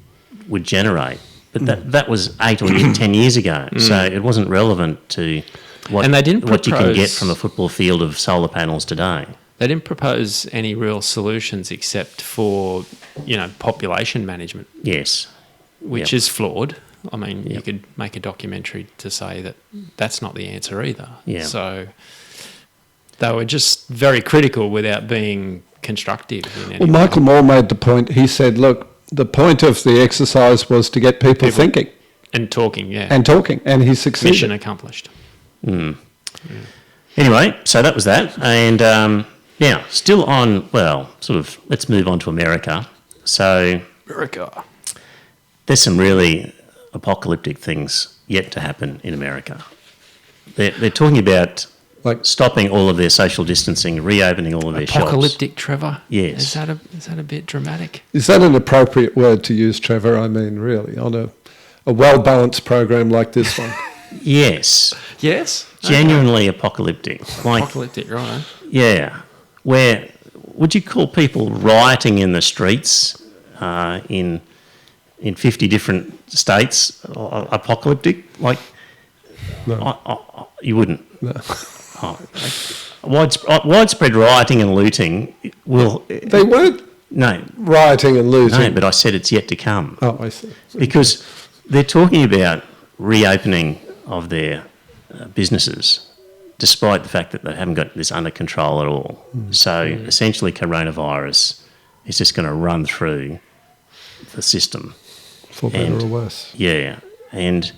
would generate. But that was 8 or 10 years ago, so it wasn't relevant to what And they didn't you can get propose- from a football field of solar panels today. They didn't propose any real solutions except for, population management, Yes. which Yep. is flawed. I mean, you could make a documentary to say that that's not the answer either. Yeah. So they were just very critical without being constructive in any Well, way. Michael Moore made the point. He said, look, the point of the exercise was to get people thinking And talking, yeah. and talking, and he succeeded. Mission accomplished. Anyway, so that was that. And now, still on, let's move on to America. So America. there's some really apocalyptic things yet to happen in America. They're talking about Like- stopping all of their social distancing, reopening all of their shops. Apocalyptic, Trevor? Yes. Is that a bit dramatic? Is that an appropriate word to use, Trevor? I mean, really, on a well-balanced program like this one. Yes, Yes. genuinely apocalyptic. Like, Apocalyptic, right. yeah, where would you call people rioting in the streets in 50 different states apocalyptic? Like, you wouldn't. No. Widespread rioting and looting will... They weren't No, rioting and looting. no, but I said it's yet to come. Oh, I see. Because they're talking about reopening of their businesses, despite the fact that they haven't got this under control at all. So essentially coronavirus is just going to run through the system. For better And- or worse. Yeah, and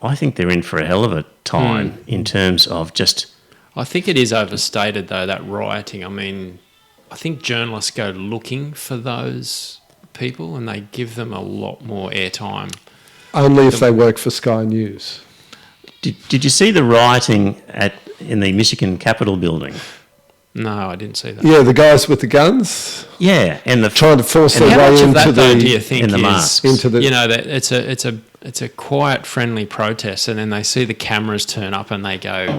I think they're in for a hell of a time in terms of just... I think it is overstated, though, that rioting. I mean, I think journalists go looking for those people and they give them a lot more airtime. Only if they work for Sky News. Did you see the rioting in the Michigan Capitol building? No, I didn't see that. Yeah, the guys with the guns. Yeah, and trying to force their how way much of into that, though, do you think in the is, masks. into the. you know, that it's a quiet, friendly protest, and then they see the cameras turn up and they go,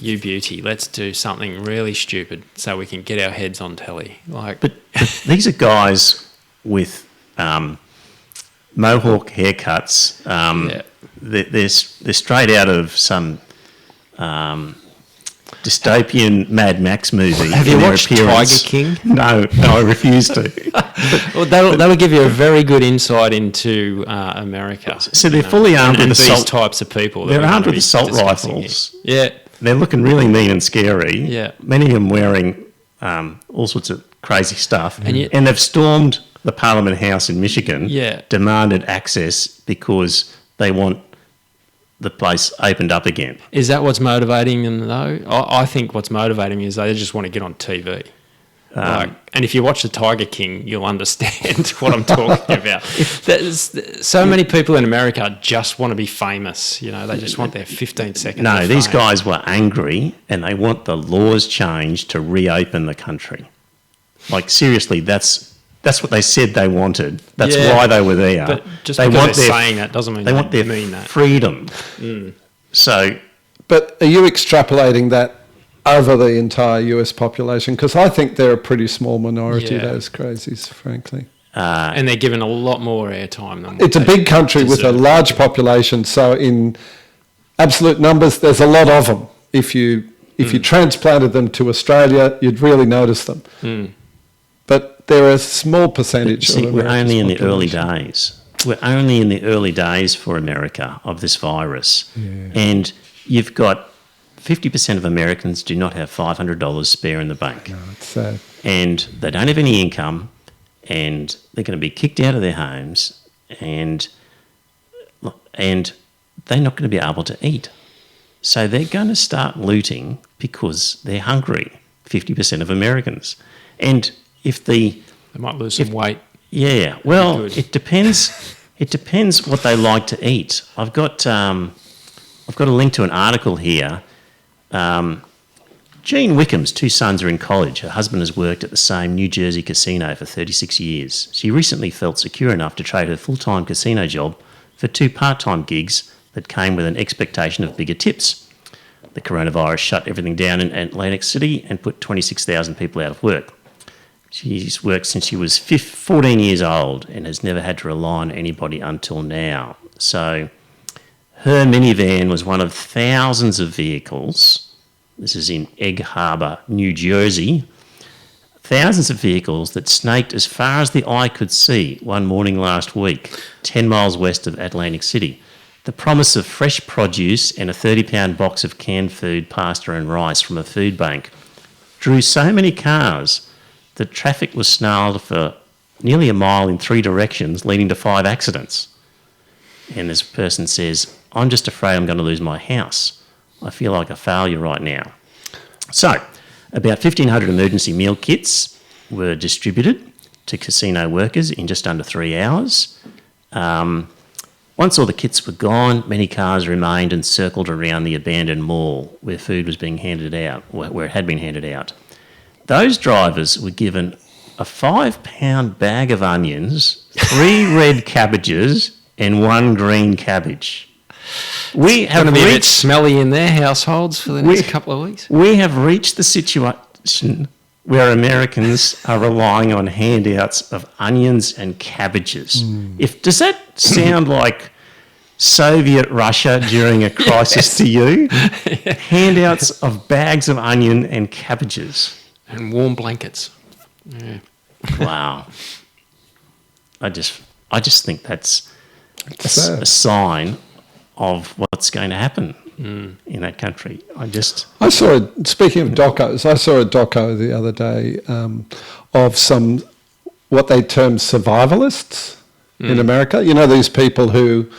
"You beauty, let's do something really stupid so we can get our heads on telly." Like, But these are guys with mohawk haircuts. yeah. They're straight out of some dystopian Mad Max movie. Have in you their watched appearance. Tiger King? No, I refuse to. Well, that will give you a very good insight into America. So they're fully armed and with these assault. types of people. that They're we're armed gonna with be assault discussing rifles. here. Yeah, They're looking really mean and scary. Yeah. Many of them wearing all sorts of crazy stuff. And yet- they've stormed the Parliament House in Michigan, Yeah. demanded access because they want the place opened up again. is that what's motivating them though? I think what's motivating them is they just want to get on TV. And if you watch The Tiger King, you'll understand what I'm talking about. So many people in America just want to be famous. You know, they just want their 15 seconds. No, of these fame. guys were angry and they want the laws changed to reopen the country. Like, seriously, that's what they said they wanted. That's Yeah, why they were there. But just they because want they're their, saying that doesn't mean they want their mean that. freedom. So But are you extrapolating that over the entire US population? Because I think they're a pretty small minority, Yeah. those crazies, frankly. And they're given a lot more airtime than what It's a they big country with a deserve. large population, so in absolute numbers, there's a lot of them. If you transplanted them to Australia, you'd really notice them. But they're a small percentage. see, of we're America's only in the early population. days. We're only in the early days for America of this virus. And you've got 50% of Americans do not have $500 spare in the bank. No, it's sad. And they don't have any income, and they're going to be kicked out of their homes, and they're not going to be able to eat. So they're going to start looting because they're hungry, 50% of Americans. And if They might lose some weight. yeah, well, Good. it depends. It depends what they like to eat. I've got a link to an article here. Jean Wickham's 2 sons are in college. Her husband has worked at the same New Jersey casino for 36 years. She recently felt secure enough to trade her full-time casino job for 2 part-time gigs that came with an expectation of bigger tips. The coronavirus shut everything down in Atlantic City and put 26,000 people out of work. She's worked since she was 14 years old and has never had to rely on anybody until now. So her minivan was one of thousands of vehicles. This is in Egg Harbor, New Jersey. Thousands of vehicles that snaked as far as the eye could see one morning last week, 10 miles west of Atlantic City. The promise of fresh produce and a 30-pound box of canned food, pasta and rice from a food bank drew so many cars that traffic was snarled for nearly a mile in 3 directions, leading to 5 accidents. And this person says, "I'm just afraid I'm going to lose my house. I feel like a failure right now." So, about 1,500 emergency meal kits were distributed to casino workers in just under 3 hours. Once all the kits were gone, many cars remained and circled around the abandoned mall where food was being handed out, where it had been handed out. Those drivers were given a 5-pound bag of onions, 3 red cabbages, and 1 green cabbage. We have Going to be a bit reached, smelly in their households for the next couple of weeks. we have reached the situation where Americans are relying on handouts of onions and cabbages. Does that sound like Soviet Russia during a crisis to you? Handouts of bags of onion and cabbages. And warm blankets. Yeah. Wow. I just think that's sad. a sign of what's going to happen in that country. I saw speaking of docos, I saw a doco the other day of some, what they term survivalists in America. You know, these people who've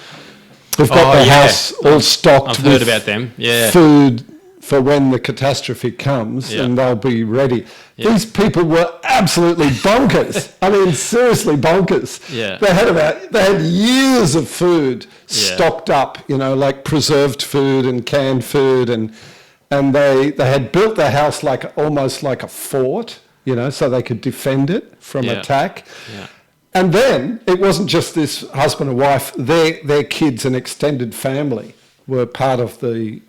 got their house all stocked I've with heard about them. Yeah. food for when the catastrophe comes, Yeah. and they'll be ready. Yeah. These people were absolutely bonkers. I mean, seriously bonkers. Yeah. They had years of food stocked up, like preserved food and canned food, and they had built their house almost like a fort, so they could defend it from attack. Yeah. And then it wasn't just this husband and wife; their kids and extended family were part of the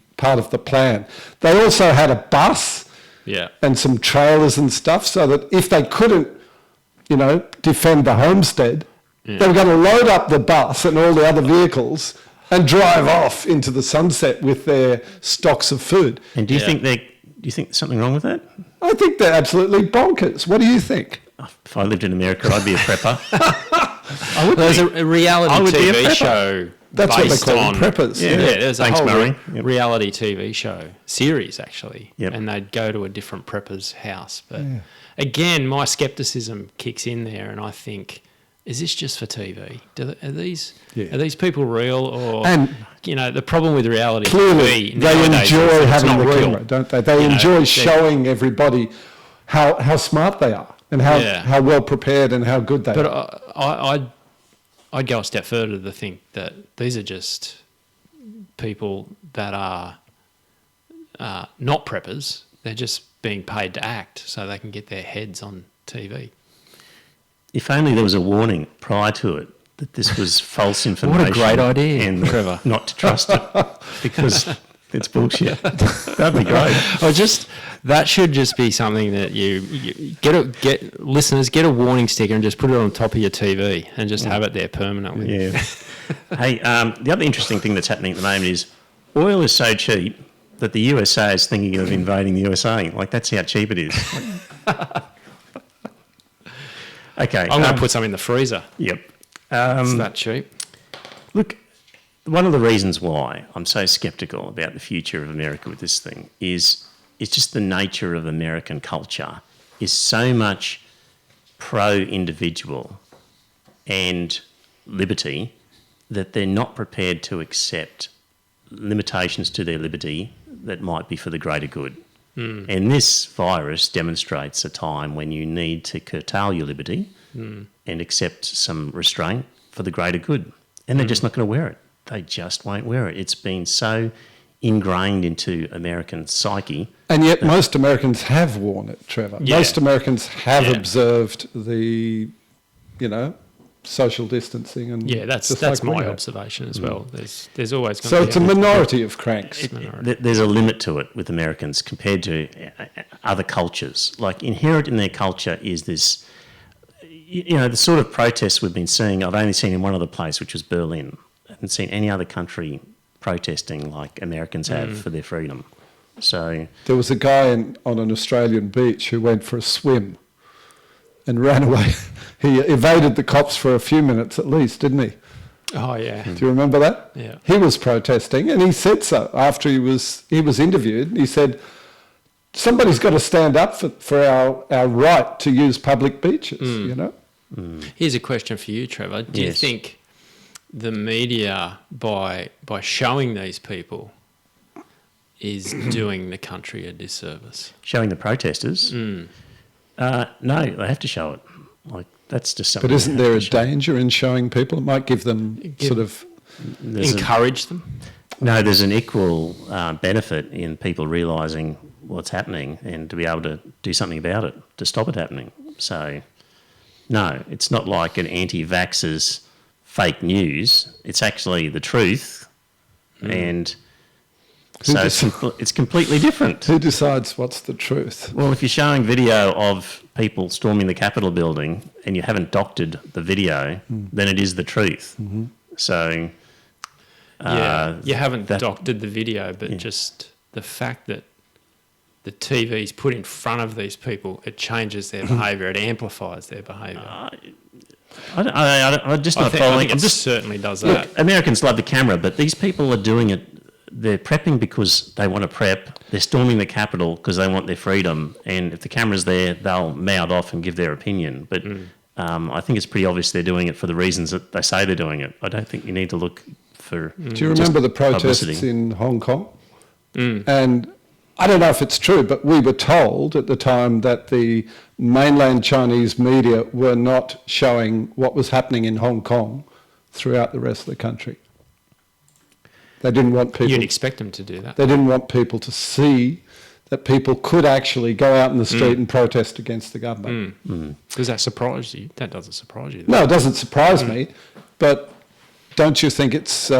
plan. They also had a bus Yeah. and some trailers and stuff, so that if they couldn't, defend the homestead, they were going to load up the bus and all the other vehicles and drive off into the sunset with their stocks of food. And do you think there's something wrong with that? I think they're absolutely bonkers. What do you think? If I lived in America, I'd be a prepper. There's a reality I would be a TV prepper. show That's what they based call on them, preppers. Yeah. there's a Thanks, whole Murray. Yep. reality TV show series actually, Yep. and they'd go to a different prepper's house. But again, my skepticism kicks in there, and I think, is this just for TV? Are these people real, or And the problem with reality clearly, TV they nowadays is enjoy it's having not the real. camera, don't they? They enjoy showing everybody how smart they are and how well prepared and how good they are. But I'd go a step further to think that these are just people that are not preppers. They're just being paid to act so they can get their heads on TV. If only there was a warning prior to it that this was false information. What a great idea, and Trevor. Not to trust it because it's bullshit. That'd be great. That should just be something that you listeners get a warning sticker and just put it on top of your TV and just have it there permanently. Yeah. Hey, the other interesting thing that's happening at the moment is oil is so cheap that the USA is thinking of invading the USA. Like, that's how cheap it is. Okay. I'm going to put some in the freezer. Yep. It's that cheap. Look, one of the reasons why I'm so sceptical about the future of America with this thing is it's just the nature of American culture is so much pro-individual and liberty that they're not prepared to accept limitations to their liberty that might be for the greater good. And this virus demonstrates a time when you need to curtail your liberty and accept some restraint for the greater good. And they're just not going to wear it. They just won't wear it. It's been so ingrained into American psyche. And yet most Americans have worn it, Trevor. Yeah. Most Americans have observed the, social distancing. And That's like we my have. observation as well. There's always going So to be it's a minority of cranks. There's a limit to it with Americans compared to other cultures. Like, inherent in their culture is this, the sort of protests we've been seeing. I've only seen in one other place, which was Berlin. I haven't seen any other country protesting like Americans have for their freedom. So There was a guy on an Australian beach who went for a swim and ran away. He evaded the cops for a few minutes at least, didn't he? Oh, yeah. Do you remember that? Yeah. He was protesting, and he said so after he was interviewed. He said, somebody's got to stand up for our right to use public beaches, Here's a question for you, Trevor. Do you think the media, by showing these people, is doing the country a disservice? showing the protesters, no, they have to show it. Like, that's just something. But isn't they there have a to show. danger in showing people? It might give them sort of... Encourage them? No, there's an equal benefit in people realising what's happening and to be able to do something about it, to stop it happening. So, no, it's not like an anti-vaxxer's fake news. It's actually the truth, and so it's completely different. Who decides what's the truth? Well, if you're showing video of people storming the Capitol building and you haven't doctored the video, then it is the truth. So... you haven't doctored the video, but just the fact that the TV's put in front of these people, it changes their behaviour, it amplifies their behaviour. I'm just not following. It certainly does that. Look, Americans love the camera, but these people are doing it. They're prepping because they want to prep. They're storming the Capitol because they want their freedom. And if the camera's there, they'll mouth off and give their opinion. But I think it's pretty obvious they're doing it for the reasons that they say they're doing it. I don't think you need to look for. Do you remember the protests publicity. in Hong Kong? And I don't know if it's true, but we were told at the time that the mainland Chinese media were not showing what was happening in Hong Kong throughout the rest of the country. They didn't want people... You'd expect them to do that. They didn't want people to see that people could actually go out in the street and protest against the government. Does that surprise you? That doesn't surprise you. No, it doesn't surprise me, but don't you think it's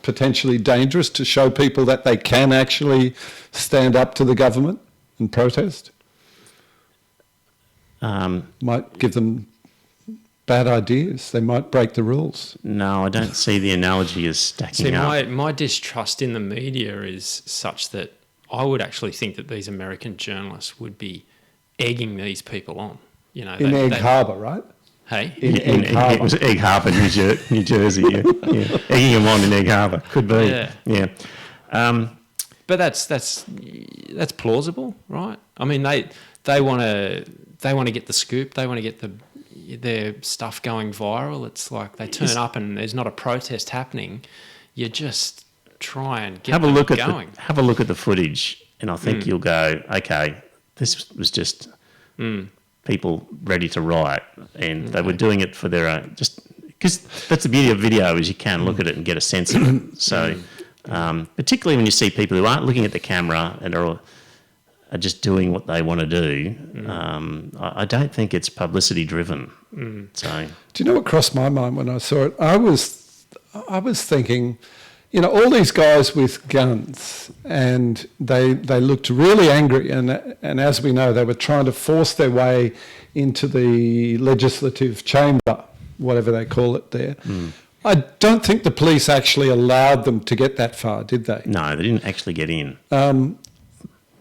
potentially dangerous to show people that they can actually stand up to the government and protest? Might give them bad ideas. They might break the rules. No, I don't see the analogy as stacking up. My distrust in the media is such that I would actually think that these American journalists would be egging these people on. You know, In Egg Harbor, right? Hey, In Egg Harbor. It was Egg Harbor, New Jersey. Yeah. Egging them on in Egg Harbor. Could be. Yeah. But that's plausible, right? I mean, they want to get the scoop. They want to get their stuff going viral. It's like they turn up and there's not a protest happening. You just try and get have a look going. Have a look at the footage, and I think you'll go, okay, this was just people ready to riot, and they were doing it for their own. Just because that's the beauty of video is you can look at it and get a sense of it. So, particularly when you see people who aren't looking at the camera and are just doing what they want to do, I don't think it's publicity driven. So, do you know what crossed my mind when I saw it? I was thinking, you know, all these guys with guns, and they looked really angry, and as we know, they were trying to force their way into the legislative chamber, whatever they call it there. I don't think the police actually allowed them to get that far, did they? no, they didn't actually get in.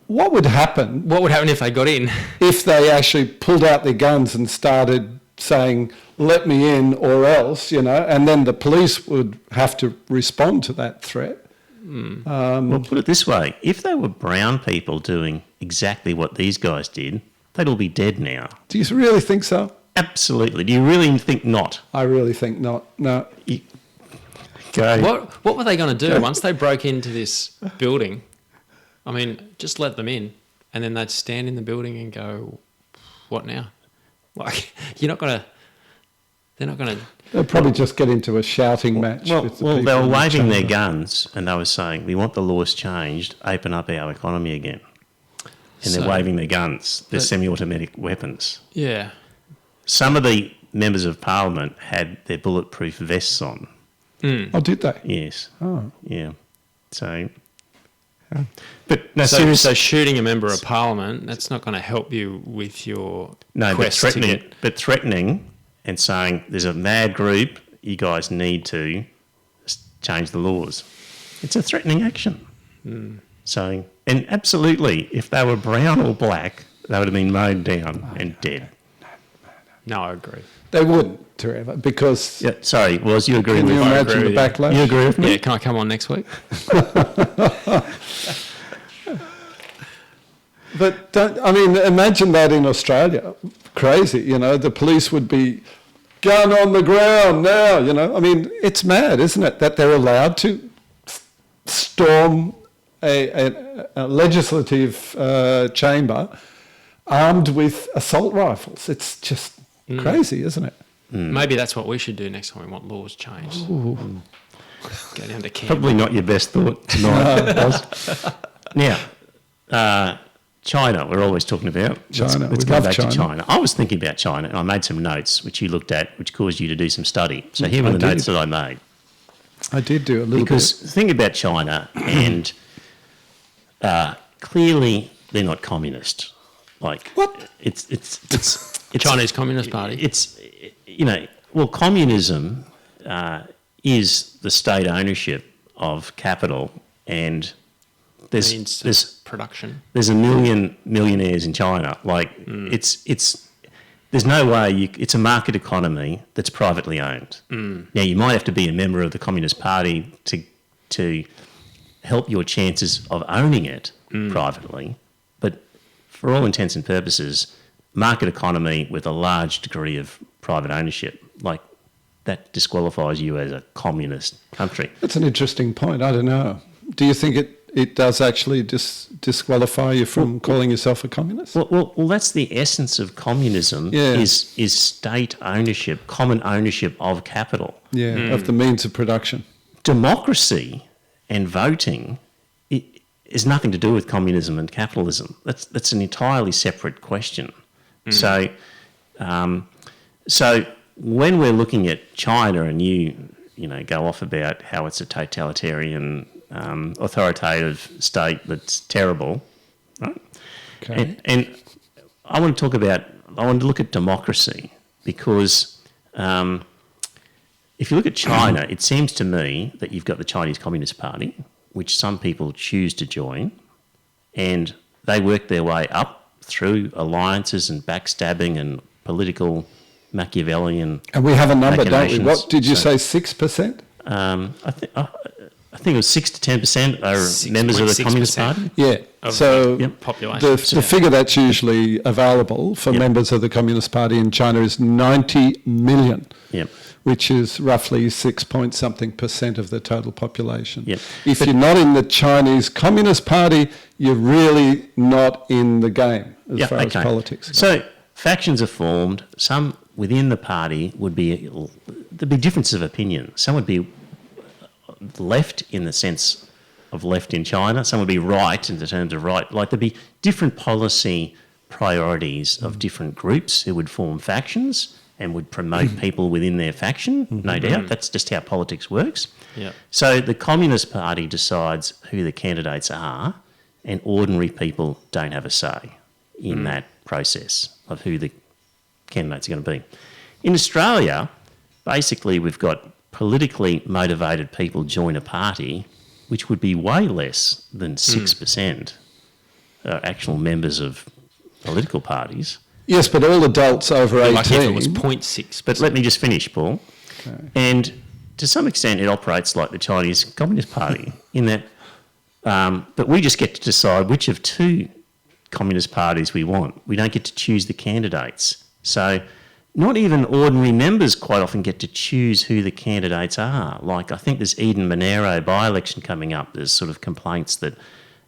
What would happen? What would happen if they got in? If they actually pulled out their guns and started saying, let me in or else, you know, and then the police would have to respond to that threat. Well, put it this way. If they were brown people doing exactly what these guys did, they'd all be dead now. Do you really think so? Absolutely. Do you really think not? I really think not. No. Okay. What were they going to do once they broke into this building? I mean, just let them in, and then they'd stand in the building and go, what now? Like, they're not going to... They'll probably just get into a shouting match with the people. They were in the waving their chamber. guns and they were saying, we want the laws changed, open up our economy again. And they're waving their guns, their semi-automatic weapons. Yeah. Some of the members of parliament had their bulletproof vests on. Oh, did they? Yes. Oh. Yeah. So... But no, So seriously, shooting a member of parliament, that's not going to help you with your quest to get... but threatening and saying there's a mad group, you guys need to change the laws. It's a threatening action. So, and absolutely, if they were brown or black, they would have been mowed down and dead. No, I agree. They wouldn't, Trevor, because Yeah, sorry, Was, you agree can with you me? imagine the with you. backlash? You agree with me? Yeah, can I come on next week? But imagine that in Australia. Crazy, you know, the police would be gun on the ground now, you know. I mean, it's mad, isn't it, that they're allowed to storm a legislative chamber armed with assault rifles. It's just crazy, isn't it? Maybe that's what we should do next time we want laws changed. Go down to Canberra. Probably not your best thought tonight, Was. Now, China, we're always talking about. China, Let's we go love back to China. China. I was thinking about China and I made some notes, which you looked at, which caused you to do some study. So here were the I notes did. that I made. I did do a little Because bit. think about China, and clearly they're not communist. Like What? It's Chinese Communist Party. It's communism is the state ownership of capital, and Means there's production. there's a million millionaires in China. Like it's there's no way it's a market economy that's privately owned. Now you might have to be a member of the Communist Party to help your chances of owning it privately, but for all intents and purposes, market economy with a large degree of private ownership, like that disqualifies you as a communist country. That's an interesting point. I don't know. Do you think it does actually disqualify you from calling yourself a communist? Well, that's the essence of communism, is state ownership, common ownership of capital. Of the means of production. Democracy and voting is nothing to do with communism and capitalism. That's an entirely separate question. So when we're looking at China, and you go off about how it's a totalitarian, authoritative state that's terrible, right? Okay. And I want to look at democracy, because if you look at China, it seems to me that you've got the Chinese Communist Party, which some people choose to join, and they work their way up through alliances and backstabbing and political Machiavellian. And we have a number, don't we? machinations. What did you say, 6%? I think it was 6 to 10% are members of the Communist 6%. Party. Yeah. So population. the figure that's usually available for members of the Communist Party in China is 90 million. Yep. Which is roughly 6-point-something% of the total population. Yep. If you're not in the Chinese Communist Party, you're really not in the game as far as politics goes. So factions are formed. Some within the party there'd be differences of opinion. Some would be left in the sense of left in China. Some would be right in the terms of right. Like there'd be different policy priorities of different groups who would form factions and would promote people within their faction, no doubt. That's just how politics works. Yeah. So the Communist Party decides who the candidates are, and ordinary people don't have a say in that process of who the candidates are going to be. In Australia, basically we've got politically motivated people join a party, which would be way less than 6% are actual members of political parties. Yes, but all adults over 18... Like if it was 0.6%. But let me just finish, Paul. Okay. And to some extent it operates like the Chinese Communist Party in that, but we just get to decide which of two communist parties we want. We don't get to choose the candidates. So not even ordinary members quite often get to choose who the candidates are. Like I think there's Eden Monero by-election coming up. There's sort of complaints that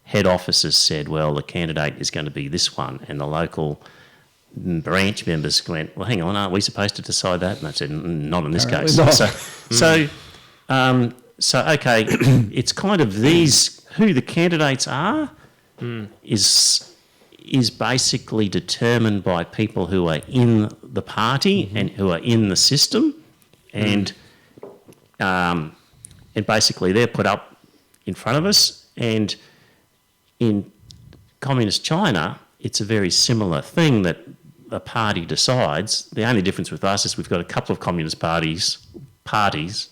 head officers said, well, the candidate is going to be this one, and the local branch members went, well, hang on, aren't we supposed to decide that? And I said, not in this case. not. So, okay, it's kind of who the candidates are is basically determined by people who are in the party and who are in the system, and basically they're put up in front of us. And in communist China, it's a very similar thing that a party decides. The only difference with us is we've got a couple of communist parties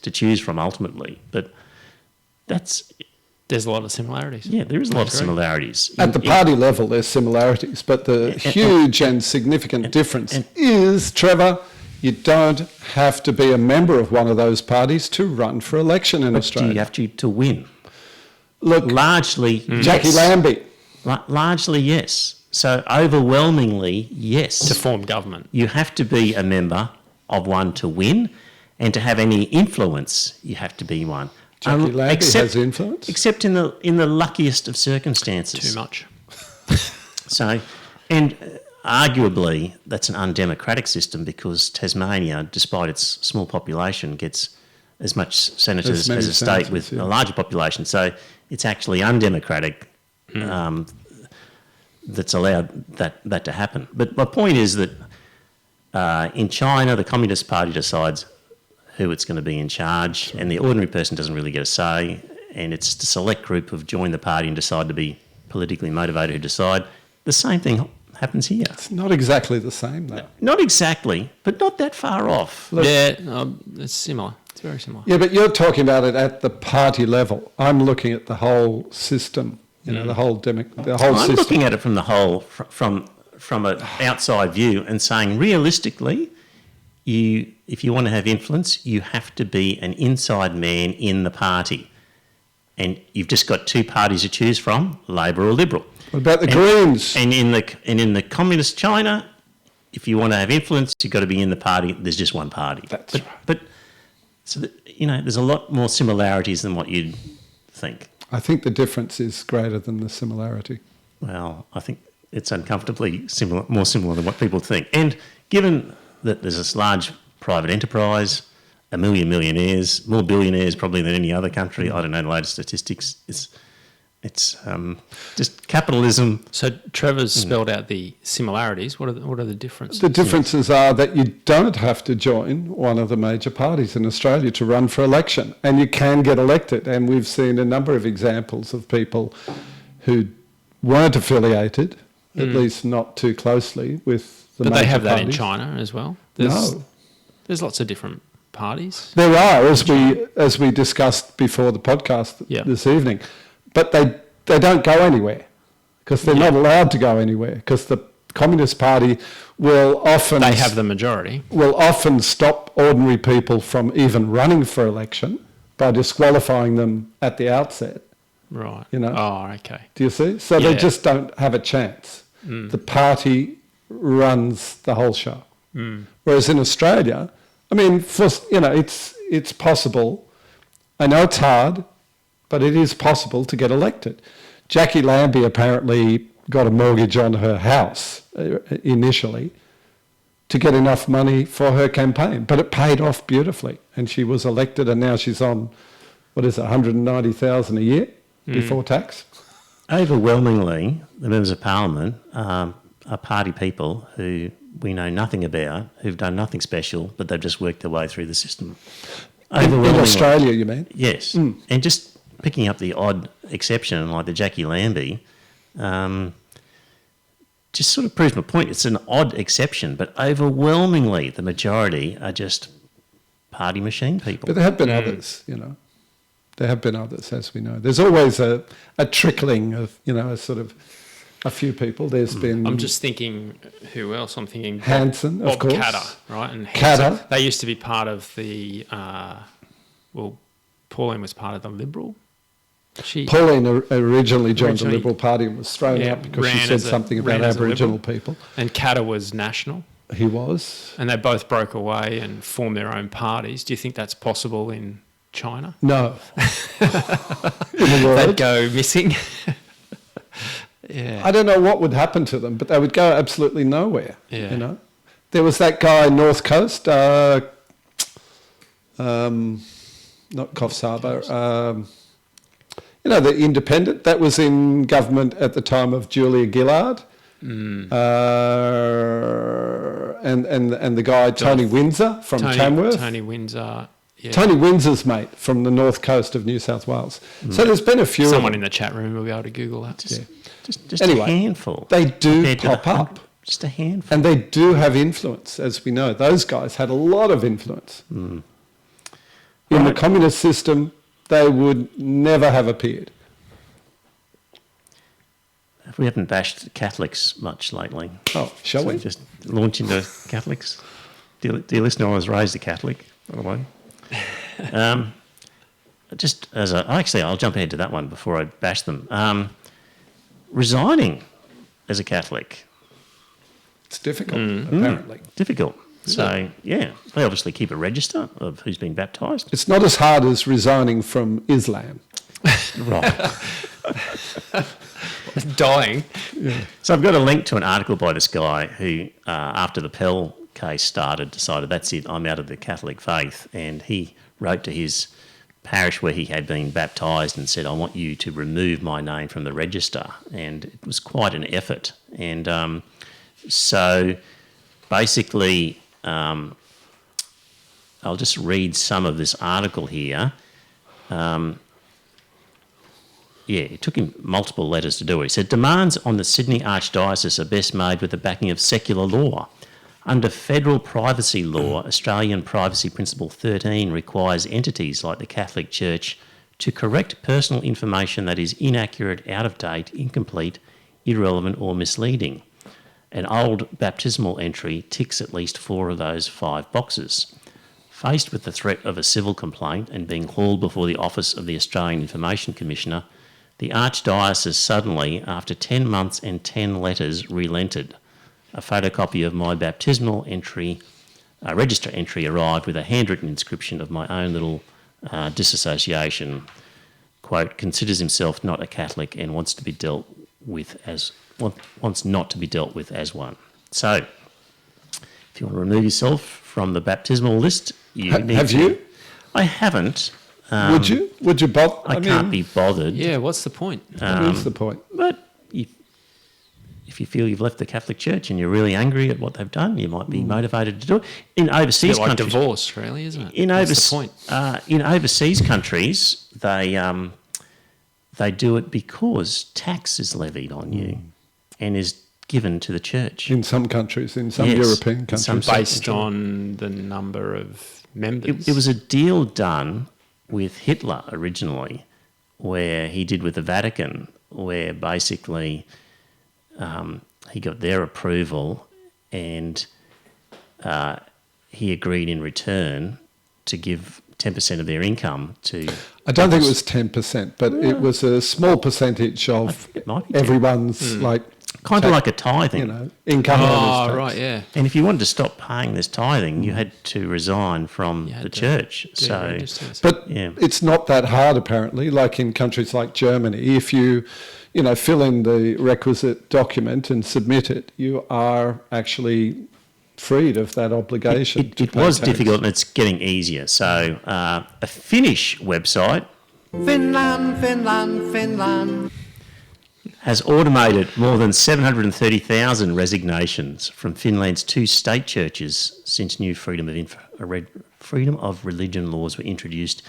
to choose from ultimately. But there's a lot of similarities. Yeah, there is a lot of similarities. At the party level, there's similarities, but the huge and significant difference is, Trevor, you don't have to be a member of one of those parties to run for election in Australia. Do you have to win? Look, largely, Jackie yes. Lambie. Largely, yes. So overwhelmingly, yes. To form government. You have to be a member of one to win, and to have any influence, you have to be one. Jackie Lambie has influence? Except in the luckiest of circumstances. Too much. So, and arguably, that's an undemocratic system, because Tasmania, despite its small population, gets as much senators as a state with a larger population. So it's actually undemocratic that's allowed that to happen. But my point is that in China, the Communist Party decides who it's going to be in charge, and the ordinary person doesn't really get a say, and it's just a select group who've joined the party and decide to be politically motivated who decide. The same thing happens here. It's not exactly the same, though. Not exactly, but not that far off. Look, it's similar. It's very similar. Yeah, but you're talking about it at the party level. I'm looking at the whole system, the whole system. I'm looking at it from the whole, from an outside view, and saying realistically, if you want to have influence, you have to be an inside man in the party. And you've just got two parties to choose from, Labor or Liberal. What about the Greens? And in the communist China, if you want to have influence, you've got to be in the party. There's just one party. That's right. But so there's a lot more similarities than what you'd think. I think the difference is greater than the similarity. Well, I think it's uncomfortably similar, more similar than what people think. And given that there's this large private enterprise, 1 million millionaires, more billionaires probably than any other country, I don't know the latest statistics, it's just capitalism. So Trevor's spelled out the similarities. What are the differences? The differences are that you don't have to join one of the major parties in Australia to run for election, and you can get elected. And we've seen a number of examples of people who weren't affiliated, at least not too closely, with the major parties. But they have that in China as well? No. There's lots of different parties. There are, as we discussed before the podcast this evening. But they don't go anywhere because they're not allowed to go anywhere because the Communist Party will often... They have the majority. Will often stop ordinary people from even running for election by disqualifying them at the outset. Right. You know? Oh, okay. Do you see? So they just don't have a chance. The party runs the whole show. Whereas in Australia, I mean, it's possible. I know it's hard, but it is possible to get elected. Jackie Lambie apparently got a mortgage on her house initially to get enough money for her campaign, but it paid off beautifully, and she was elected, and now she's on, what is it, 190,000 a year before tax? Overwhelmingly, the members of Parliament are party people who we know nothing about, who've done nothing special, but they've just worked their way through the system. In Australia, you mean? Yes. And just picking up the odd exception, like the Jackie Lambie, just sort of proves my point. It's an odd exception, but overwhelmingly the majority are just party machine people. But there have been others, you know. There have been others, as we know. There's always a trickling of, you know, a few people. There's been... I'm just thinking, who else? I'm thinking Hanson, of course. Bob Katter, right? And Katter. They used to be part of the... Pauline was part of the Liberal. Pauline originally joined the Liberal Party and was thrown out because she said something about Aboriginal people. And Katter was National. He was. And they both broke away and formed their own parties. Do you think that's possible in China? No. In the world. They'd go missing. I don't know what would happen to them, but they would go absolutely nowhere. Yeah. You know, there was that guy North Coast, not Coffs Harbour, you know, the Independent, that was in government at the time of Julia Gillard, and the guy Tony Windsor from Tamworth. Tony Windsor. Yeah. Tony Windsor's mate from the north coast of New South Wales. So there's been a few. Someone in the chat room will be able to Google that. Just anyway, a handful. They do pop up. Just a handful. And they do have influence, as we know. Those guys had a lot of influence. In the communist system, they would never have appeared. We haven't bashed Catholics much lately. Oh, shall we? Just launch into Catholics. Dear listener, I was raised a Catholic, by the way. I'll jump ahead to that one before I bash them. Resigning as a Catholic. It's difficult, apparently. Difficult. So, they obviously keep a register of who's been baptised. It's not as hard as resigning from Islam. Right. Dying. Yeah. So I've got a link to an article by this guy who, after the Pell case started, decided, that's it, I'm out of the Catholic faith. And he wrote to his parish where he had been baptised and said, I want you to remove my name from the register. And it was quite an effort. And so basically, I'll just read some of this article here. It took him multiple letters to do it. He said, demands on the Sydney Archdiocese are best made with the backing of secular law. Under federal privacy law, Australian Privacy Principle 13 requires entities like the Catholic Church to correct personal information that is inaccurate, out of date, incomplete, irrelevant or misleading. An old baptismal entry ticks at least 4 of those 5 boxes. Faced with the threat of a civil complaint and being hauled before the office of the Australian Information Commissioner, the Archdiocese suddenly, after 10 months and 10 letters, relented. A photocopy of my baptismal entry, register entry, arrived with a handwritten inscription of my own little disassociation. quote, considers himself not a Catholic and wants to be dealt with as wants not to be dealt with as one. So, if you want to remove yourself from the baptismal list, you need have to. you? I haven't. Would you? Would you bother? I can't be bothered. Yeah, what's the point? What is the point? But if you feel you've left the Catholic Church and you're really angry at what they've done, you might be motivated to do it. In overseas It's like countries, divorce, really, isn't it? What's the point? In overseas countries, they do it because tax is levied on you and is given to the church. In some countries, in some Yes, European in countries. some Based on the number of members. It was a deal done with Hitler originally, where he did with the Vatican, where basically he got their approval and he agreed in return to give 10% of their income to... I don't think it was 10%, but it was a small percentage of It might be 10. everyone's Kind of like a tithing. income. Oh, tax. right, yeah. And if you wanted to stop paying this tithing, you had to resign from had the to church. do So, registers. But Yeah. it's not that hard, apparently, like in countries like Germany. If you fill in the requisite document and submit it, you are actually freed of that obligation. to it pay was tax. difficult and it's getting easier. So a Finnish website Finland. has automated more than 730,000 resignations from Finland's 2 state churches since new freedom of religion laws were introduced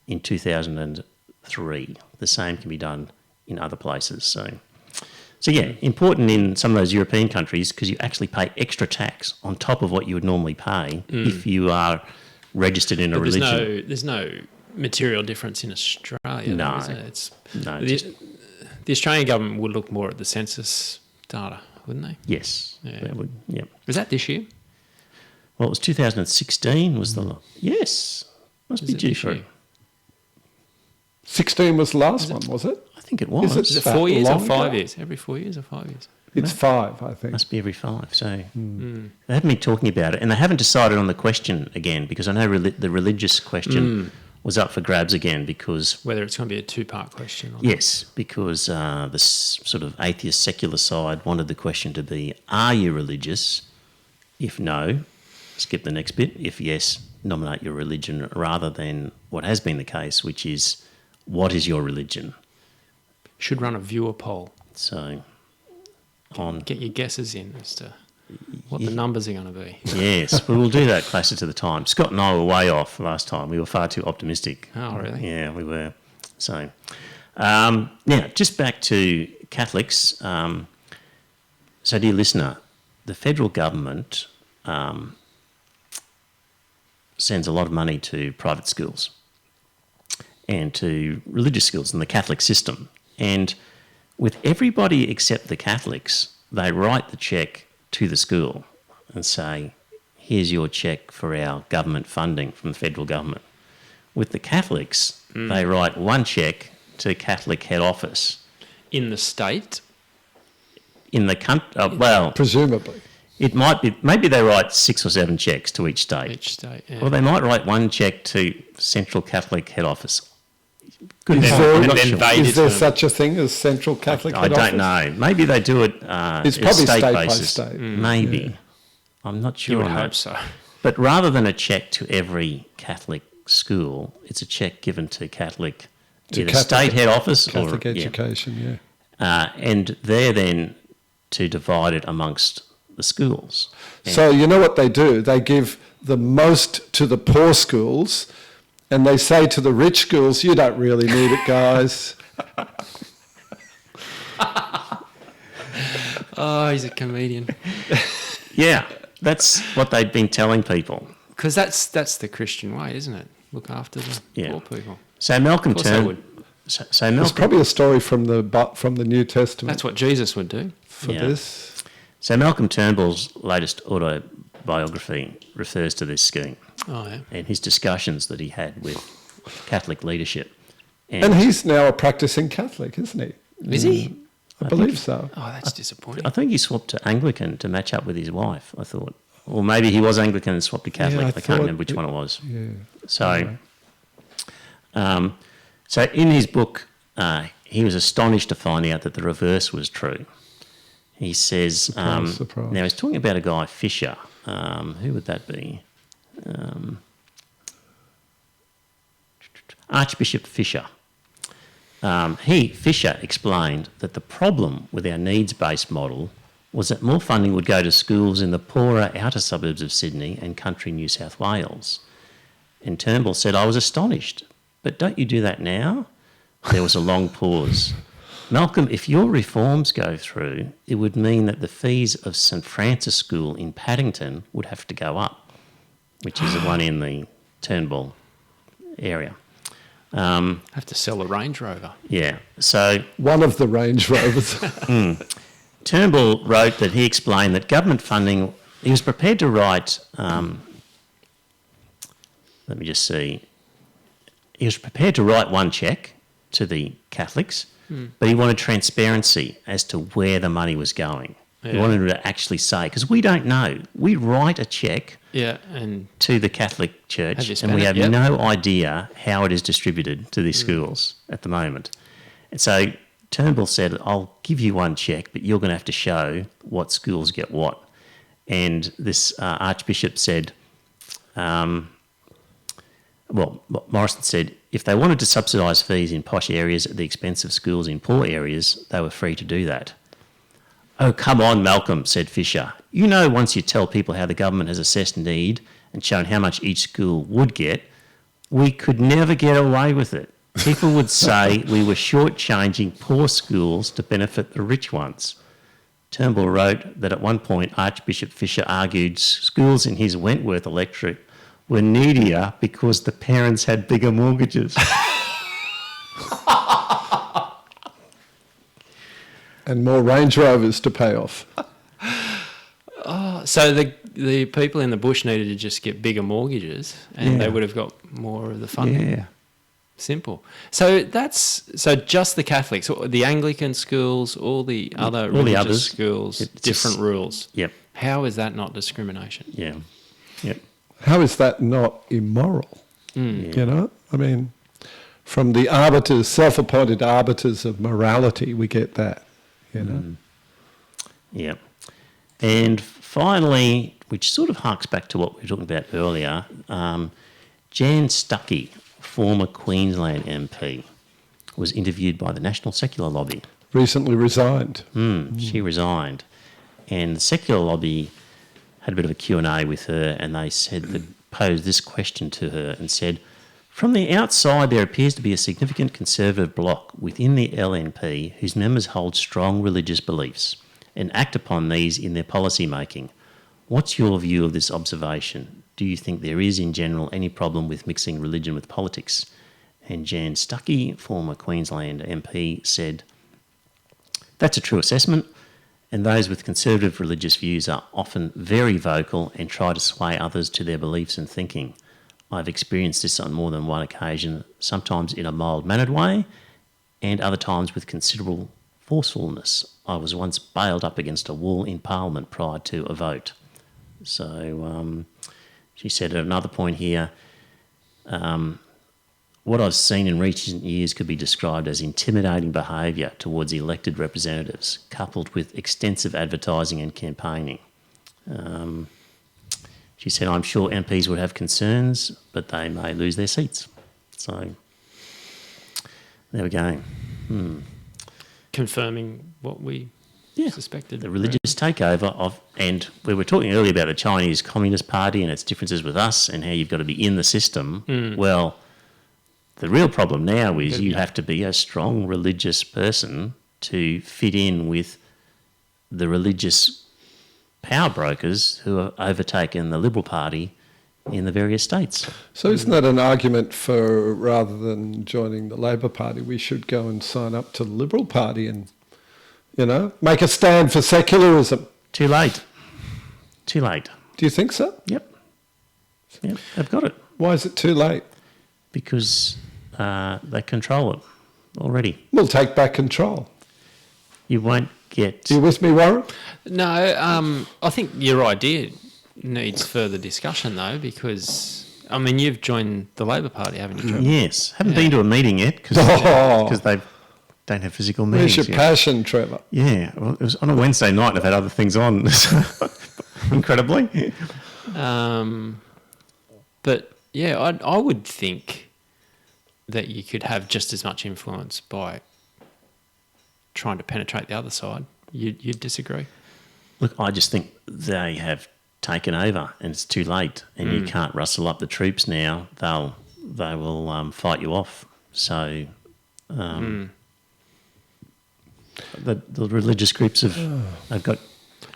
in 2003. The same can be done in other places. So yeah, important in some of those European countries because you actually pay extra tax on top of what you would normally pay if you are registered in a religion. There's no material difference in Australia. No. Though, is there? It's No, the Australian government would look more at the census data, wouldn't they? Yes. Yeah. That would, yeah. Was that this year? Well, it was 2016 was the... Yes. Must Was be it due this for year? it. 16 was the last one, was it? I think it was. Is it Is it that 4 years or long 5 ago? years? Every 4 years or 5 years? It's 5, I think. Must be every 5. So they haven't been talking about it, and they haven't decided on the question again because I know the religious question was up for grabs again because Whether it's going to be a 2-part question or yes, because the sort of atheist secular side wanted the question to be: Are you religious? If no, skip the next bit. If yes, nominate your religion rather than what has been the case, which is what is your religion? should run a viewer poll. So on. Get your guesses in as to what the numbers are going to be. Yes, we will do that closer to the time. Scott and I were way off last time. We were far too optimistic. Oh, really? Yeah, we were. So, now, just back to Catholics. So, dear listener, the federal government sends a lot of money to private schools and to religious schools in the Catholic system. And with everybody except the Catholics, they write the cheque to the school and say, here's your cheque for our government funding from the federal government. With the Catholics, they write one cheque to Catholic head office. In the state? In the country, well, Presumably. it might be, maybe they write 6 or 7 cheques to each state. Each state, yeah. Or they might write one cheque to Central Catholic head office. Good Is point, there, I'm and not then sure. they is there determine. such a thing as Central Catholic I head don't office? know. Maybe they do it It's probably state by basis. state. Maybe. Yeah. I'm not sure You would on hope that. so. But rather than a cheque to every Catholic school, it's a cheque given to Catholic, To either Catholic- state head office Catholic or... yeah. education, yeah. And they're then to divide it amongst the schools. So you know what they do? They give the most to the poor schools, and they say to the rich schools, you don't really need it, guys. Oh, he's a comedian. Yeah, that's what they've been telling people. Because that's the Christian way, isn't it? Look after the Yeah. poor people. So Malcolm Of course they Turnbull... would. So It's Malcolm, probably a story from the New Testament That's what Jesus would do. for Yeah. this. so Malcolm Turnbull's latest autobiography refers to this scheme Oh, yeah. and his discussions that he had with Catholic leadership. And he's now a practicing Catholic, isn't he? Is he? I believe so. Oh, that's disappointing. I think he swapped to Anglican to match up with his wife, I thought. Or maybe he was Anglican and swapped to Catholic. I I can't thought remember which one it was. Yeah. So, So in his book, he was astonished to find out that the reverse was true. He says, surprise. now he's talking about a guy, Fisher. Who would that be? Archbishop Fisher. Fisher explained that the problem with our needs-based model was that more funding would go to schools in the poorer outer suburbs of Sydney and country New South Wales. And Turnbull said, I was astonished, but don't you do that now? There was a long pause. Malcolm, if your reforms go through, it would mean that the fees of St Francis School in Paddington would have to go up, which is the one in the Turnbull area. Have to sell a Range Rover. Yeah, so One of the Range Rovers. Turnbull wrote that he explained that government funding, he was prepared to write, let me just see, he was prepared to write one cheque to the Catholics, but he wanted transparency as to where the money was going. He Yeah. wanted to actually say, because we don't know. We write a cheque Yeah, and to the Catholic Have Church you and spent we it? have Yep. no idea how it is distributed to these schools at the moment. And so Turnbull said, I'll give you one cheque, but you're going to have to show what schools get what. And this Archbishop said, Morrison said, if they wanted to subsidise fees in posh areas at the expense of schools in poor areas, they were free to do that. Oh, come on, Malcolm, said Fisher. You know, once you tell people how the government has assessed need and shown how much each school would get, we could never get away with it. People would say we were shortchanging poor schools to benefit the rich ones. Turnbull wrote that at one point Archbishop Fisher argued schools in his Wentworth electorate were needier because the parents had bigger mortgages. And more Range Rovers to pay off. so the people in the bush needed to just get bigger mortgages, and they would have got more of the funding. Yeah. Simple. So just the Catholics, or the Anglican schools, all the other All the religious others. schools, It's different just- rules. Yep. How is that not discrimination? Yeah. Yep. How is that not immoral? You know, I mean, from the arbiters, self-appointed arbiters of morality, we get that, you know. Yeah. And finally, which sort of harks back to what we were talking about earlier, Jan Stuckey, former Queensland MP, was interviewed by the National Secular Lobby. Recently resigned. She resigned. And the Secular Lobby had a bit of a Q&A with her, and they posed this question to her and said, from the outside, there appears to be a significant conservative bloc within the LNP whose members hold strong religious beliefs and act upon these in their policy making. What's your view of this observation? Do you think there is, in general, any problem with mixing religion with politics? And Jan Stuckey, former Queensland MP, said, that's a true assessment, and those with conservative religious views are often very vocal and try to sway others to their beliefs and thinking. I've experienced this on more than one occasion, sometimes in a mild-mannered way and other times with considerable forcefulness. I was once bailed up against a wall in Parliament prior to a vote. So she said at another point here, what I've seen in recent years could be described as intimidating behaviour towards elected representatives, coupled with extensive advertising and campaigning. She said, I'm sure MPs would have concerns, but they may lose their seats. So there we go. Confirming what we suspected. The religious takeover of, and we were talking earlier about the Chinese Communist Party and its differences with us and how you've got to be in the system. Well, the real problem now is you have to be a strong religious person to fit in with the religious power brokers who have overtaken the Liberal Party in the various states. So isn't that an argument for, rather than joining the Labor Party, we should go and sign up to the Liberal Party and, you know, make a stand for secularism? Too late. Too late. Do you think so? Yep. Yep, they've got it. Why is it too late? Because they control it already. We'll take back control. You won't get... Are you with me, Warren? No, I think your idea needs further discussion though, because I mean, you've joined the Labor Party, haven't you, Trevor? Yes. Haven't been to a meeting yet because they don't have physical meetings Where's your yet. passion, Trevor? Yeah. Well, it was on a Wednesday night and I've had other things on, incredibly. But, yeah, I would think that you could have just as much influence by trying to penetrate the other side. You'd disagree? Look, I just think they have taken over and it's too late and you can't rustle up the troops now. They will fight you off. So the religious groups have got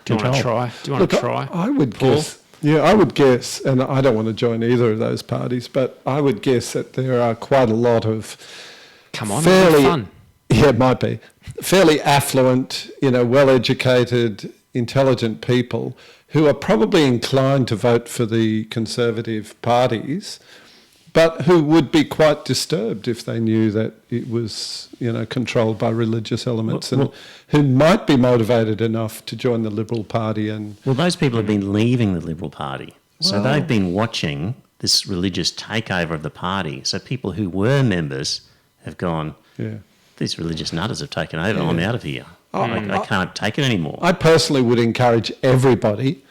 Do you want to try? Do you want to try? I would Paul? guess. Yeah, I would guess, and I don't want to join either of those parties, but I would guess that there are quite a lot of Come on, fairly have fun. Yeah, it might be fairly affluent, well-educated, intelligent people who are probably inclined to vote for the Conservative parties, but who would be quite disturbed if they knew that it was, controlled by religious elements, and who might be motivated enough to join the Liberal Party. And Well, those people have been leaving the Liberal Party. So they've been watching this religious takeover of the party. So people who were members have gone, these religious nutters have taken over, I'm out of here. I can't take it anymore. I personally would encourage everybody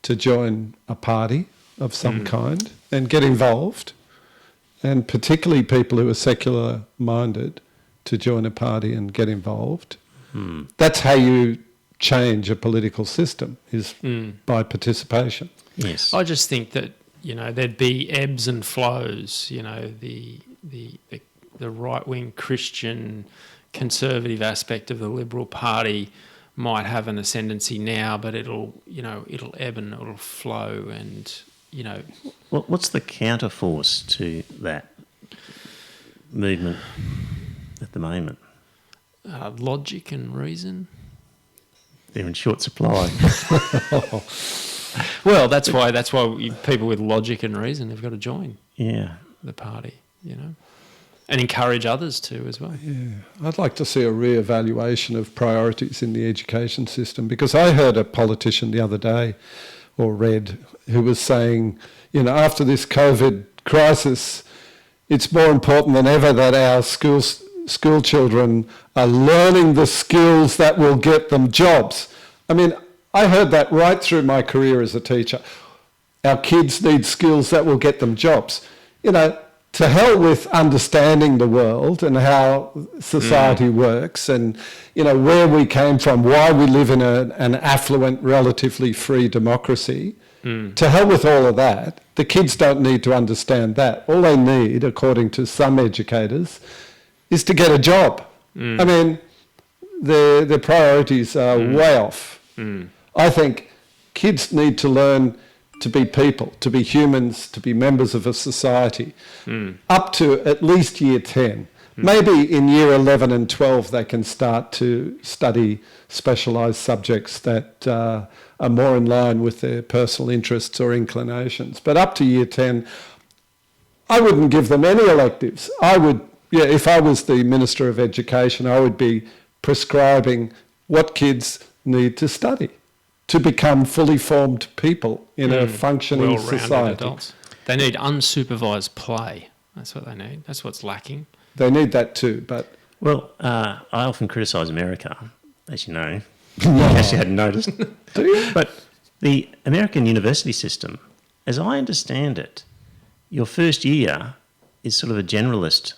to join a party of some kind and get involved, and particularly people who are secular-minded to join a party and get involved. That's how you change a political system, is by participation. Yes. I just think that there'd be ebbs and flows. The right-wing Christian conservative aspect of the Liberal Party might have an ascendancy now, but it'll ebb and it'll flow, and What's the counterforce to that movement at the moment? logic and reason. They're in short supply. Well, that's why people with logic and reason have got to join Yeah. the party, and encourage others to as well. Yeah, I'd like to see a re-evaluation of priorities in the education system, because I heard a politician the other day, or read, who was saying, after this COVID crisis, it's more important than ever that our school children are learning the skills that will get them jobs. I mean, I heard that right through my career as a teacher. Our kids need skills that will get them jobs. To hell with understanding the world and how society works, and where we came from, why we live in an affluent, relatively free democracy. To hell with all of that. The kids don't need to understand that. All they need, according to some educators, is to get a job. I mean, their priorities are way off. I think kids need to learn to be people, to be humans, to be members of a society, up to at least year 10. Maybe in year 11 and 12 they can start to study specialised subjects that are more in line with their personal interests or inclinations. But up to year 10, I wouldn't give them any electives. If I was the Minister of Education, I would be prescribing what kids need to study to become fully formed people in a functioning Well-rounded society. adults. They need unsupervised play. That's what they need. That's what's lacking. They need that too, but Well, I often criticise America, as you know. In case you hadn't noticed. do you? But the American university system, as I understand it, your first year is sort of a generalist.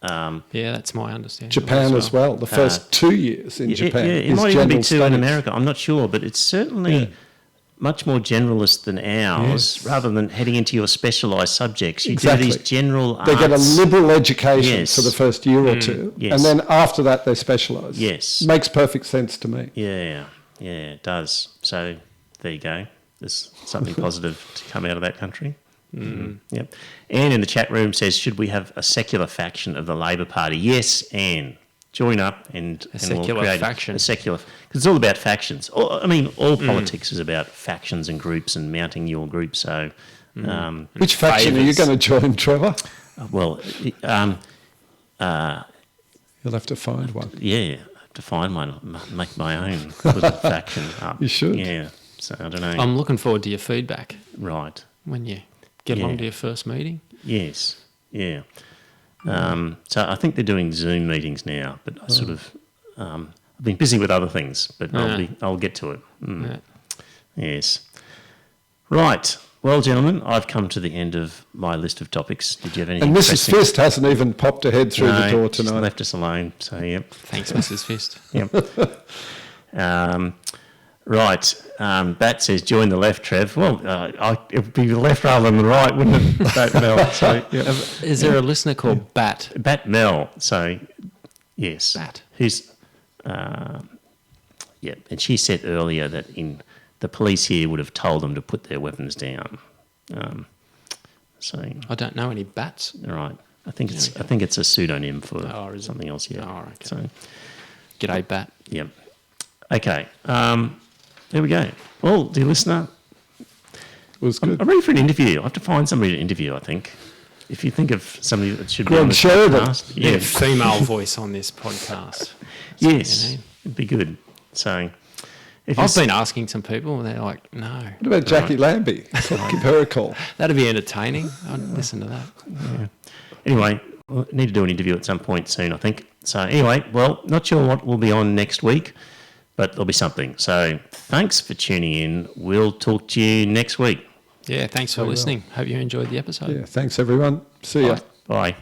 Yeah, that's my understanding. Japan as well. The first 2 years in Japan It is might even be general 2 in studies. America. I'm not sure, but it's certainly much more generalist than ours. Rather than heading into your specialised subjects, you Exactly. do these general arts. They get a liberal education Yes. for the first year or two, yes. and then after that they specialise. Yes. Makes perfect sense to me. Yeah, it does. So there you go. There's something positive to come out of that country. Yep. Anne in the chat room says, should we have a secular faction of the Labor Party? Yes, Anne. Join up and secular we'll create faction. a secular... Because it's all about factions. All politics is about factions and groups and mounting your group. So... Which faction are you going to join, Trevor? well, You'll have to find one. yeah, I have to find one, make my own little faction up. You should. Yeah. So I don't know. I'm looking forward to your feedback right. when you get Yeah. along to your first meeting. Yes, yeah. So I think they're doing Zoom meetings now, but I sort of I've been busy with other things, but I'll get to it. Yeah. Yes. Right. Well, gentlemen, I've come to the end of my list of topics. Did you have anything? And Mrs. pressing? Fist hasn't even popped her head through the door she's tonight. left us alone. So yep. Thanks, Mrs. Fist. Yep. Right. Bat says, join the left, Trev. Well, it would be the left rather than the right, wouldn't it? Bat Mel. So, yep. Is there a listener called Bat? Bat Mel. So, yes. Bat. Who's, yeah. And she said earlier that the police here would have told them to put their weapons down. So, I don't know any bats. right. I think it's a pseudonym for is it? something else. Yeah. Oh, okay. So, G'day, Bat. yep. Okay. There we go. Well, dear listener, It was good. I'm ready for an interview. I have to find somebody to interview, I think. If you think of somebody that should be on Greg the Sheridan. podcast. Yeah, Yeah. female voice on this podcast. Yes. It'd be good. So, if I've you been asking some people, and they're like, no. What about Jackie Lambie? Give her a call. That'd be entertaining. I'd listen to that. Anyway, we'll need to do an interview at some point soon, I think. So anyway, well, not sure what will be on next week, but there'll be something. So thanks for tuning in. We'll talk to you next week. Yeah, thanks for listening. Hope you enjoyed the episode. Yeah, thanks everyone. See ya. Bye.